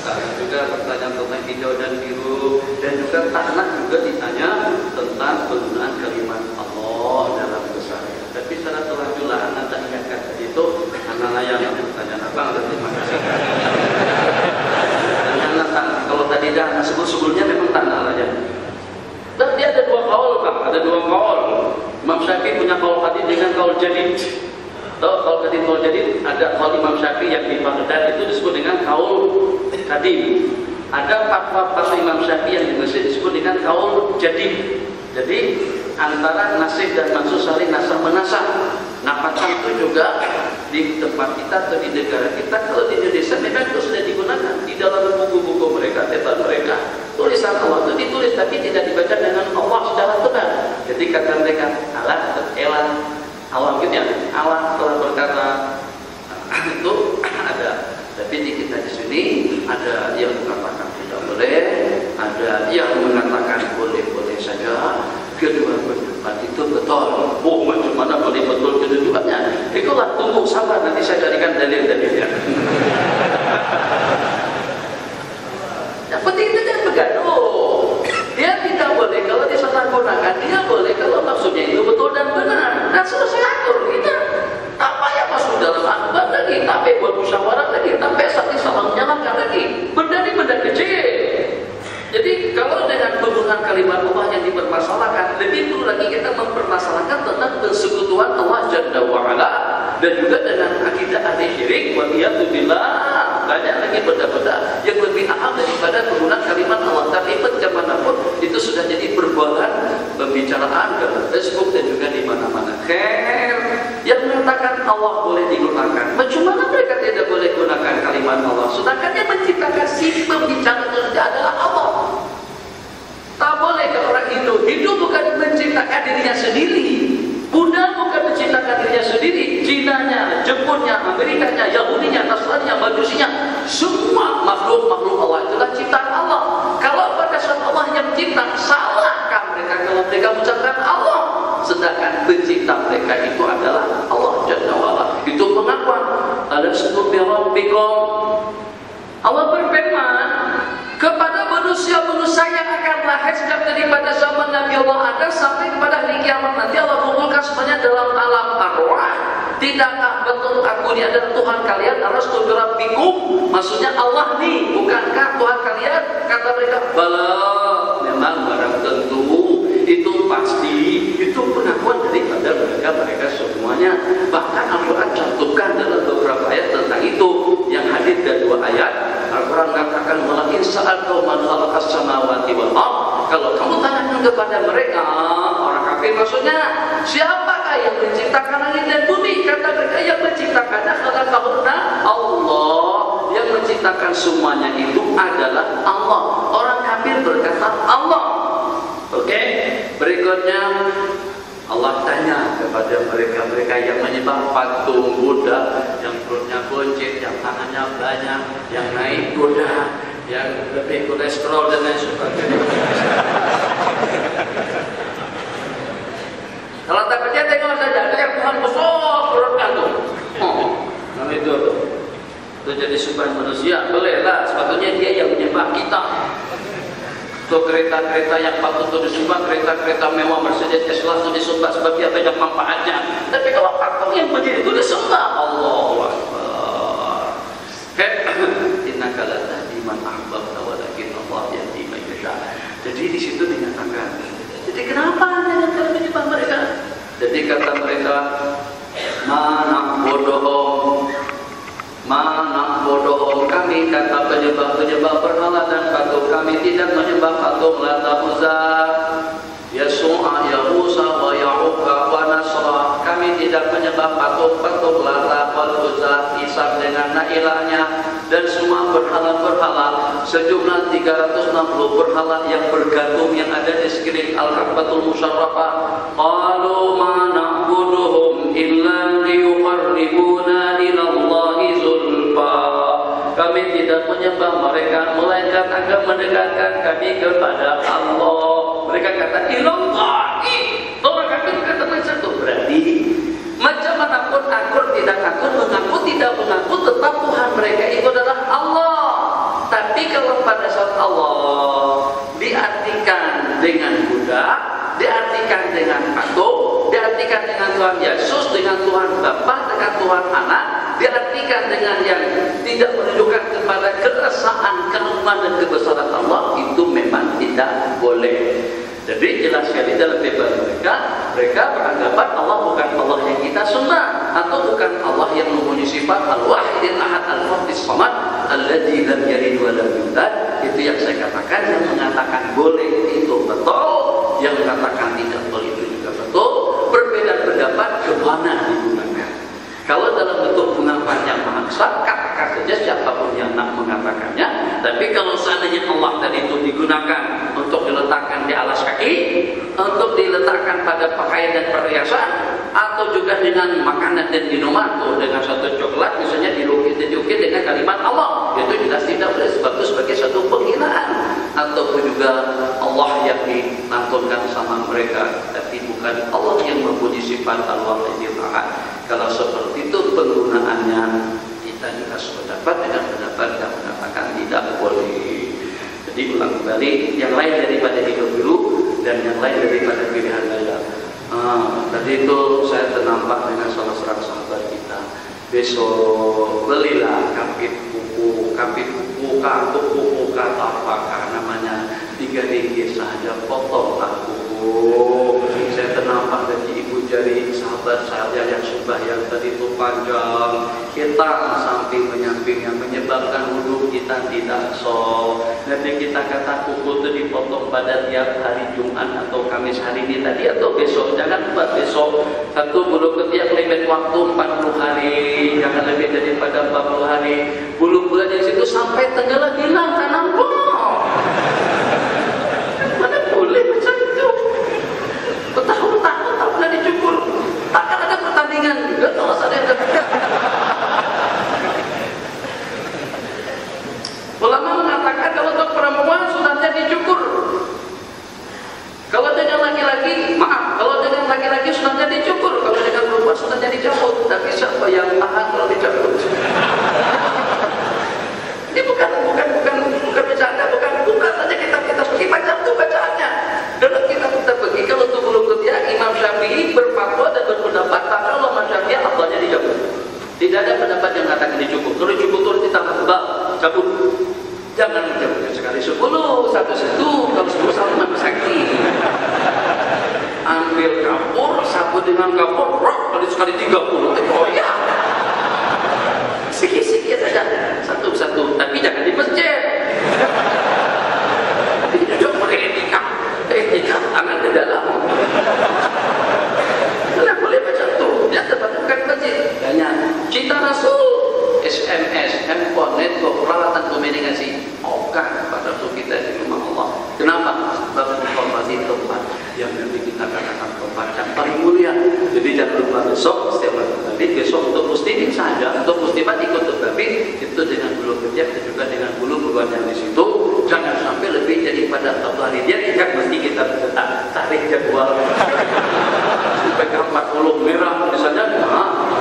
Dan juga pertanyaan tentang hijau dan biru, dan juga tanah juga ditanya tentang penggunaan kalimat Allah dalam keseharian. Tapi secara telah anak tak ingatkan tadi itu, anak layan pertanyaan abang. Terima kasih. Kalau tadi dah sebelumnya memang tanah aja. Dan dia ada dua kaul Pak, ada dua kaul. Imam Syafi'i punya kaul hadis dengan kaul jadid. Tahu kaul hadis kaul jadid, ada kaul Imam Syafi'i yang di Baghdad itu disebut dengan kaul kadim. Ada fatwa Imam Syafi'i yang di Mesir disebut dengan kaul jadid. Jadi antara nasih dan mansukh saling nasah menasah. Nah, macam itu juga di tempat kita atau di negara kita, kalau di Indonesia memang itu sudah digunakan di dalam buku-buku mereka, tetan mereka. Tulisan Allah itu ditulis tapi tidak dibaca dengan Allah secara benar. Jadi kata mereka elan Allah gitu ya. Allah telah berkata itu ada. Tapi di kita di sini ada yang mengatakan tidak boleh, ada yang mengatakan boleh-boleh saja. Kedua pendapat itu betul. Oh, macam mana boleh betul kedua-duanya? Itulah, tunggu sabar, nanti saya carikan dalil-dalilnya. Yang penting itu jangan bergaduh. Dia tidak boleh kalau disalahgunakan, dia boleh kalau maksudnya itu betul dan benar. Dan selesai atur kita. Tak payah masuk dalam akbar lagi, tapi buat musyawarah lagi, tapi saling menyalahkan lagi. Benda ini benda kecil. Jadi kalau dengan penggunaan kalimat Allah yang dipermasalahkan, lebih perlu lagi kita mempermasalahkan tentang persekutuan Allah Jalla wa'ala, dan juga dengan akidah ahli syirik wa iyadzubillah. Banyak lagi benda-benda yang lebih aham daripada penggunaan kalimat Allah. Tapi bagaimanapun itu sudah jadi perbuatan pembicaraan dalam Facebook dan juga di mana-mana. Khair yang mengatakan Allah boleh digunakan, macam mana mereka tidak boleh gunakan kalimat Allah? Sedangkan yang menciptakan si pembicara itu adalah Allah. Tak boleh ke orang Hindu. Hindu bukan menciptakan dirinya sendiri. Buddha bukan menciptakan dirinya sendiri. Cinanya, Jepunnya, Amerikanya, Yahudinya, Nasraninya, Majusinya, semua makhluk-makhluk Allah itulah ciptaan Allah. Kalau pada saat Allah yang mencipta, salahkah mereka kalau mereka mengucapkan Allah? Sedangkan pencipta mereka itu adalah Allah Jalla wa'ala. Itu pengakuan. Alastu bi rabbikum. Allah berfirman kepada manusia-manusia yang akan lahir sejak daripada zaman Nabi Allah Adam sampai kepada hari kiamat nanti, Allah kumpulkan semuanya dalam alam arwah. Tidakkah betul aku ini adalah Tuhan kalian? Alastu bi rabbikum, maksudnya Allah nih, bukankah Tuhan kalian? Kata mereka, bala, memang barang tentu, itu pasti, itu pengakuan daripada mereka semuanya. Bahkan Al-Quran cantumkan dalam beberapa ayat tentang itu. Yang hadir dari dua ayat, Al-Quran mengatakan walakin sa'altu man khalaqas samawati wal ardh. Kalau kamu tanyakan kepada mereka, orang kafir maksudnya, siapakah yang menciptakan langit dan bumi? Kata mereka, yang menciptakannya khalaqahunna Allah. Yang menciptakan semuanya itu adalah Allah. Orang kafir berkata Allah. Oke, berikutnya Allah tanya kepada mereka-mereka yang menyembah patung Buddha, yang perutnya bonceng, yang tangannya banyak, yang naik kuda, yang lebih kolesterol dan lain sebagainya. Kalau tak percaya tengok saja, ada yang Tuhan besar perutnya tuh. Nah itu jadi sembah manusia, bolehlah. Sepatutnya dia yang menyembah kita. Untuk kereta-kereta yang patut itu disembah, kereta-kereta mewah Mercedes S-Class itu disembah sebab dia banyak manfaatnya. Tapi kalau patung yang begini itu disembah, Allahu Akbar. Innaka la tahdi man ahbabta walakin Allah yahdi man yasha. Jadi di situ dinyatakan. Jadi kenapa Anda yang menyembah mereka? Jadi kata mereka, mana bodoh kami, kata penyembah-penyembah berhala dan patung kami kami tidak menyembah patung Lata Uzza, Yasu'a, Yahusa, wa Ya'uqa, wa Nasra. Kami tidak menyembah patung-patung Lata wal Uzza, Isa dengan nailahnya, dan semua berhala-berhala, sejumlah 360 berhala yang bergantung yang ada di sekeliling Al-Ka'batul Musyarrafah. Qalu ma na'buduhum illa liyuqarribuna ila Allahi zulfa. Kami tidak menyembah mereka melainkan agar mendekatkan kami kepada Allah. Mereka kata ilallahi. Orang kafir kata macam itu. Berarti macam manapun akur tidak akur, mengaku tidak mengaku, tetap Tuhan mereka itu adalah Allah. Tapi kalau pada saat Allah diartikan dengan Buddha, diartikan dengan patung, diartikan dengan Tuhan Yesus, dengan Tuhan Bapa, dengan Tuhan Anak, diartikan dengan yang tidak menunjukkan kepada keesaan, keagungan dan kebesaran Allah, itu memang tidak boleh. Jadi jelas sekali dalam bebas mereka beranggapan Allah bukan Allah yang kita sembah, atau bukan Allah yang mempunyai sifat Al-Wahidil Ahad Al-Fardis Samad Alladzi lam yalid wa lam yulad. Itu yang saya katakan. Yang mengatakan boleh itu betul, yang mengatakan tidak boleh itu juga betul. Berbeda pendapat kemana digunakan. Kalau dalam bentuk pengakuan yang maksa, katakan saja siapapun yang nak mengatakannya. Tapi kalau seandainya Allah tadi itu digunakan untuk diletakkan di alas kaki, untuk diletakkan pada pakaian dan perhiasan, atau juga dengan makanan dan minuman, atau dengan satu coklat misalnya dilukis dengan kalimat Allah, itu jelas tidak boleh, sebab itu sebagai satu penghinaan. Ataupun juga Allah yang dilantunkan sama mereka, tapi bukan Allah yang mempunyai sifat Al-Wahidil Ahad. Kalau seperti itu penggunaannya, kita juga sependapat dengan pendapat yang mengatakan tidak boleh. Jadi ulang kembali, yang lain daripada hidup dulu dan yang lain daripada pilihan raya. Tadi itu saya ternampak dengan salah seorang sahabat kita. Besok belilah kapit buku, kartu buku, kata apakah namanya, 3 ringgit saja, potonglah buku. Saya ternampak dari ibu jari sahabat saya yang sembahyang tadi itu panjang, kita samping menyamping yang menyebabkan wudhu kita tidak sah. Nanti kita kata kuku itu dipotong pada tiap hari Jumat atau Kamis hari ini tadi atau besok. Jangan buat besok. Satu bulu ketiak limit waktu 40 hari, jangan lebih daripada 40 hari. Bulu-bulu di situ sampai tenggelam hilang karena mana boleh macam itu. Bertahun-tahun tak pernah dicukur. Takkan ada pertandingan juga kalau ada yang ulama mengatakan kalau untuk perempuan sunatnya dicukur. Kalau dengan laki-laki, maaf, kalau dengan laki-laki sunatnya dicukur. Kalau dengan perempuan sunatnya dicabut. Tapi siapa yang tahan kalau dicabut? Ini bukan bercanda, bukan saja kita pergi baca tuh bacaannya. Dalam kita pergi kalau untuk belum ketiak, Imam Syafi'i berfatwa dan berpendapat kalau Imam Syafi'i afdalnya dicabut. Tidak ada pendapat yang mengatakan dicukur. Kalau dicukur turun ditambah tebal, cabut. Jangan mencabutnya sekali 10, satu-satu. Kalau 10 sama Imam Sakti. Ambil kapur, sapu dengan kapur, kali sekali 30. Oh ya. Sikit-sikit saja, satu-satu. Tapi jangan di masjid. Duduk beretika, tangan ke dalam. Tidak boleh macam tu. Dia tempat bukan masjid. Banyak cinta Rasul, SMS, handphone, network, peralatan komunikasi. Maukah pada kita di rumah Allah? Kenapa? Sebab informasi tempat yang nanti kita katakan tempat yang paling mulia. Jadi jangan lupa besok setiap hari besok untuk muslimin saja, untuk muslimat ikut tetapi itu dengan bulu ketiak dan juga dengan bulu-buluan yang di situ. Jangan sampai lebih daripada 40 hari. Dia tidak mesti kita tarik jadwal sampai ke 40 merah misalnya.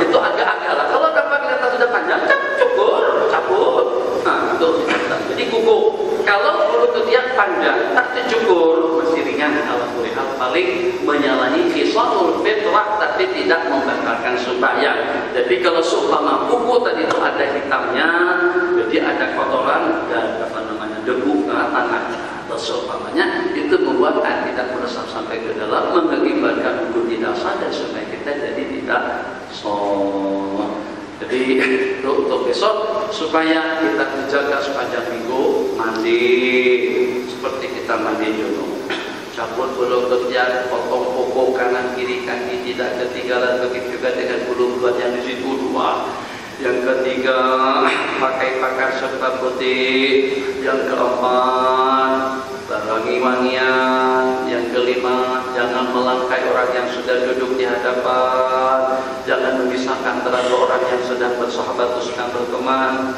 Itu agak-agak lah. Kalau dapat kelihatan sudah panjang, cabut. Nah itu. Jadi kuku. Kalau bulu ketiak panjang tak dicukur masih ringan. Alhamdulillah paling menyalahi khisalul fitrah tapi tidak membatalkan sembahyang. Jadi kalau seumpama kuku tadi itu ada hitamnya, jadi ada kotoran dan debu ke tangan atau seumpamanya, itu membuat air tidak meresap sampai ke dalam, mengakibatkan wudhu tidak sah dan supaya kita jadi tidak sah. Jadi untuk besok supaya kita menjaga sepanjang minggu mandi sebelum kerja, potong pokok kanan kiri kaki tidak ketinggalan. Begitu juga dengan bulu buat yang di situ dua. Yang ketiga, pakai pakaian serba putih. Yang keempat, wangi-wangian. Yang kelima, jangan melangkai orang yang sudah duduk di hadapan. Jangan memisahkan antara dua orang yang sedang bersahabat atau sedang berteman.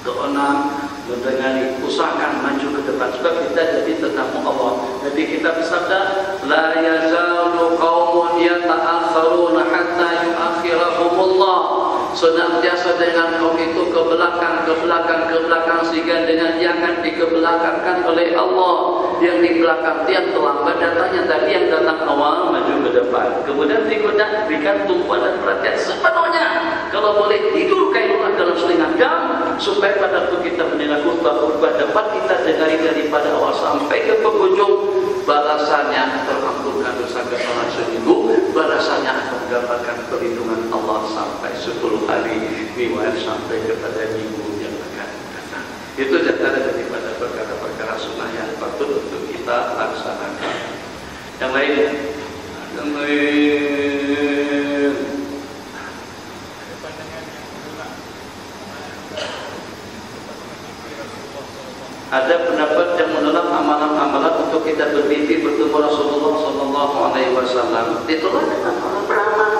Keenam, dengan usahakan maju ke depan sebab kita jadi tetamu Allah. Jadi kita bersabda, la yazalu qaumun yata'akhiruna hatta yu'akhirahumullah. Senantiasa dengan kaum itu ke belakang sehingga dengan dia akan dikebelakangkan oleh Allah. Yang di belakang dia terlambat datangnya, tadi yang datang awal maju ke depan. Kemudian digunakan berikan tumpuan dan perhatian sepenuhnya. Kalau boleh tidur kailullah dalam setengah jam supaya pada waktu kita mendengar khutbah dapat kita dengar daripada awal sampai ke penghujung. Balasannya terhampunkan dosa kesalahan seminggu, balasannya akan mendapatkan perlindungan Allah sampai 10 hari, riwayat sampai kepada minggu yang akan datang. Itu antara daripada perkara-perkara sunnah yang patut untuk kita laksanakan. Yang lain, ada pendapat yang menolak amalan-amalan untuk kita bermimpi bertemu Rasulullah SAW. Ditolak dengan orang beramal.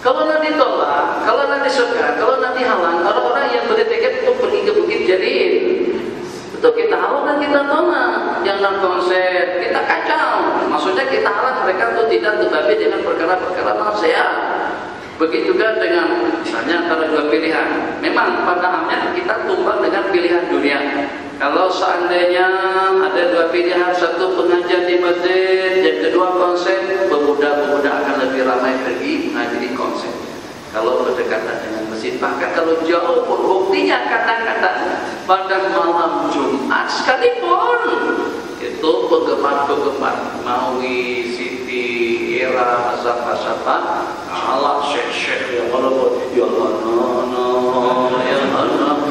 Kalau nanti ditolak, kalau nanti suka, kalau nanti halang, orang-orang yang bertekad untuk pergi ke Bukit Jarin, itu kita halang dan kita tolak. Jangan konser, kita kacau. Maksudnya kita halang mereka untuk tidak terbabi dengan perkara-perkara maksiat. Begitu juga dengan misalnya antara dua pilihan. Memang pada akhirnya kita tumbang dengan pilihan dunia. Kalau seandainya ada dua pilihan, satu pengajian di masjid, yang kedua konser, pemuda-pemuda akan lebih ramai pergi menghadiri konser. Kalau berdekatan dengan masjid, bahkan kalau jauh pun buktinya kadang-kadang pada malam Jumat sekalipun itu penggemar-penggemar Maui, Siti, Era, siapa-siapa, Allah syekh-syekh yang kalau ya Allah, ya Allah,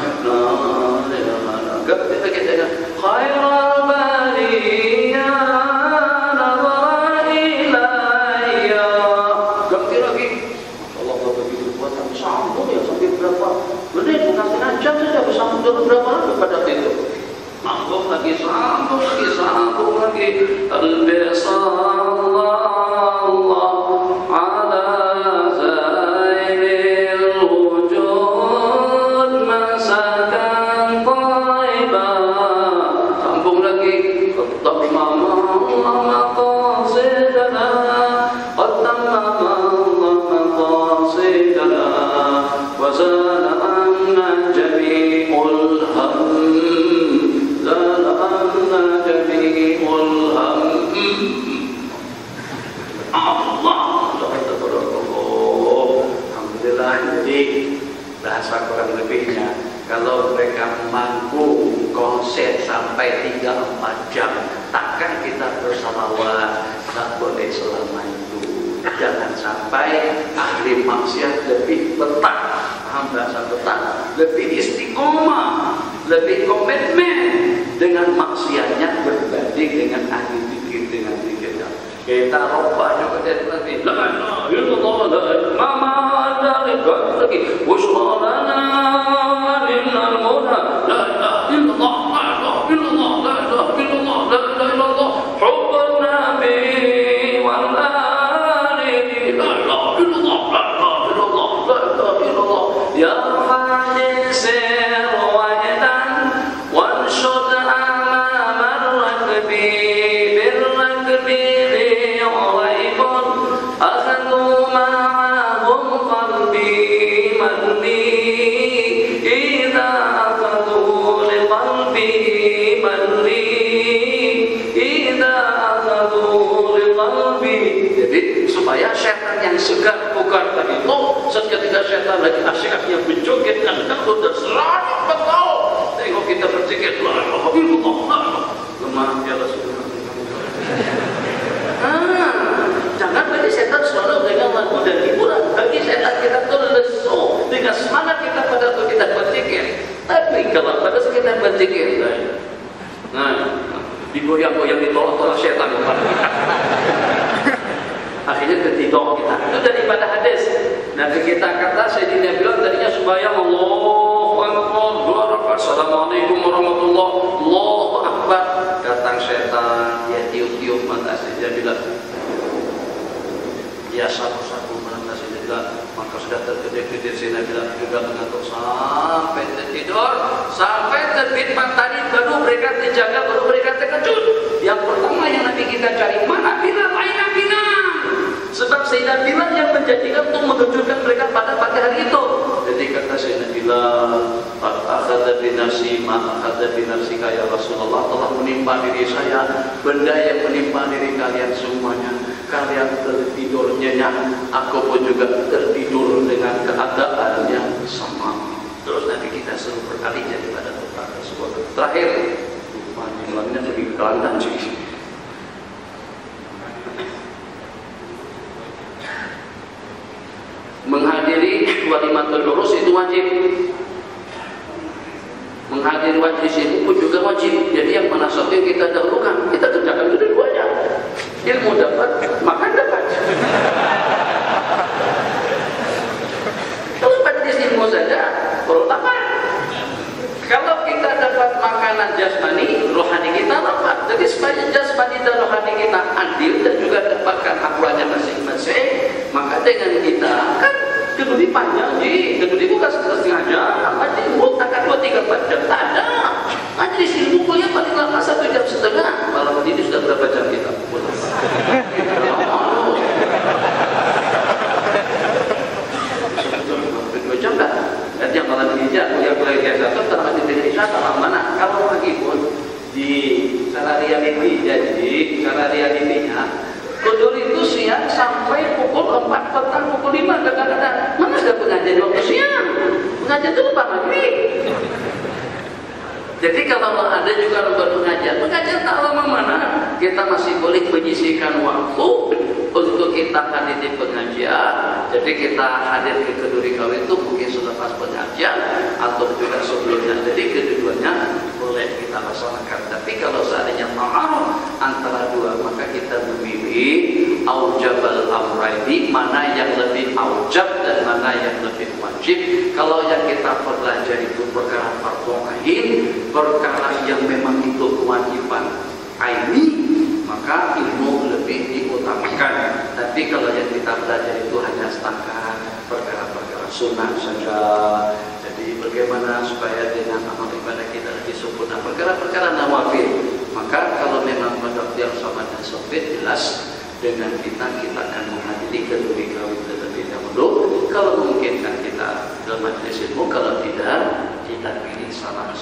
kita katakan khairul bariyah nazara ilayya. Ganti lagi. Allah begitu buatan sambung ya sampai berapa menit, bukan setengah jam saja bersambung dulu berapa lama pada itu. Sambung lagi. Albisallallahu ala zairil wujud masakan taibah. Sambung lagi. Qattamama maqasidana, qattamama maqasidana, wa zala anna jami'ul ham. Alhamdulillah. Jadi bahasa kurang lebihnya, kalau mereka mampu konser sampai 3-4 jam, takkan kita bersalawat? Tak boleh selama itu. Jangan sampai ahli maksiat lebih betah, paham bahasa betah, lebih istiqomah, lebih komitmen dengan maksiatnya berbanding dengan ahli zikir dengan zikirnya. Kita rupanya kita lagi la ilaha illallah mama ada lagi washolana innal muda la ilaha illallah la ilaha illallah la ilaha illallah la ilaha illallah hubbun nabi wal ali la ilaha illallah la ilaha illallah la ilaha illallah ya hadis waidan wanshud amama ar-rakbi bir-rakbi أخذوا معهم قلبي مني إذا أخذوا لقلبي مني إذا أخذوا لقلبي. Jadi supaya setan yang segar bukan tadi itu, ketika setan lagi asyik-asyiknya berjoget dan takut dan selalu betul. Tengok kita berzikir la ilaha illallah lemah ya Rasulullah. Jangan bagi setan selalu dengan lagu dan hiburan. Bagi setan kita tuh lesu dengan semangat kita pada waktu kita berzikir. Tapi kalau pada saat kita berzikir, nah digoyang-goyang ditolak-tolak setan. hadir ketiga kita. Itu daripada hadis. Nabi kita kata Sayyidina Bilal tadinya supaya Allahu Akbar, 2 rakaat, Assalamualaikum warahmatullahi, Allahu Akbar. Datang setan, dia tiup-tiup mata Sayyidina Bilal. Dia sapu-sapu mata Sayyidina Bilal. Maka sudah terkedip-kedip Sayyidina Bilal juga mengantuk sampai tertidur, sampai terbit matahari baru mereka terjaga, baru mereka terkejut. Yang pertama yang Nabi kita cari, mana Bilal, aina Bilal? Sebab Sayyidina Bilal yang menjadikan untuk mengejutkan mereka pada pagi hari itu. Jadi kata Sayyidina Bilal, akhadha binafsi ma akhadha binafsika ya Rasulullah, telah menimpa diri saya benda yang menimpa diri kalian semuanya. Kalian tertidur nyenyak, aku pun juga tertidur dengan keadaan yang sama. Terus Nabi kita suruh berkali jadi pada tempat tersebut. Terakhir, malamnya lebih kelantan sih. Menghadiri walimatul urus itu wajib. Menghadiri majlis ilmu pun juga wajib. Jadi yang mana satu yang kita dahulukan, kita kerjakan itu dua-duanya. Ilmu dapat, makan dapat. Kalau majlis ilmu saja, perlu lapar. Kalau kita dapat makanan jasmani, rohani kita lapar. Jadi supaya jasmani dan rohani kita adil dan juga dapatkan akwanya masing-masing, maka dengan kita kan keduri panjang ji, keduri bukan setengah jam, majlis ilmu takkan 2-3-4 jam, tak ada. Majlis ilmu kuliah paling lama 1,5 jam. Malam ini sudah berapa jam kita? 2 jam dah. Dan yang malam ini aja kuliah biasa itu terang di Indonesia terang mana? Kalau pagi pun di cara reality, jadi cara realitinya kudur itu siang sampai pukul 4 petang, pukul 5 kadang-kadang. Mana ada pengajian waktu siang? Pengajian itu lupa maghrib. Jadi kalau ada juga lembar pengajian tak lama mana, kita masih boleh menyisihkan waktu untuk kita hadir di pengajian. Jadi kita hadir ke keduri kawin itu mungkin selepas pengajian atau juga sebelumnya. Jadi keduanya boleh kita laksanakan. Tapi kalau seandainya ta'aruf antara dua, maka kita memilih aujabal amraini, mana yang lebih aujab dan mana yang lebih wajib. Kalau yang kita pelajari itu perkara fardhu ain, perkara yang memang itu kewajiban aini, maka ilmu lebih diutamakan. Tapi kalau yang kita pelajari itu hanya setakat perkara-perkara sunnah saja. Jadi bagaimana supaya dengan amal ibadah kita lebih sempurna perkara-perkara nawafil, maka kalau memang pada yang sama dan sempit, jelas dengan kita akan menghadiri keduri kawin terlebih dahulu. Kalau memungkinkan kita dalam majlis ilmu, kalau tidak kita pilih salah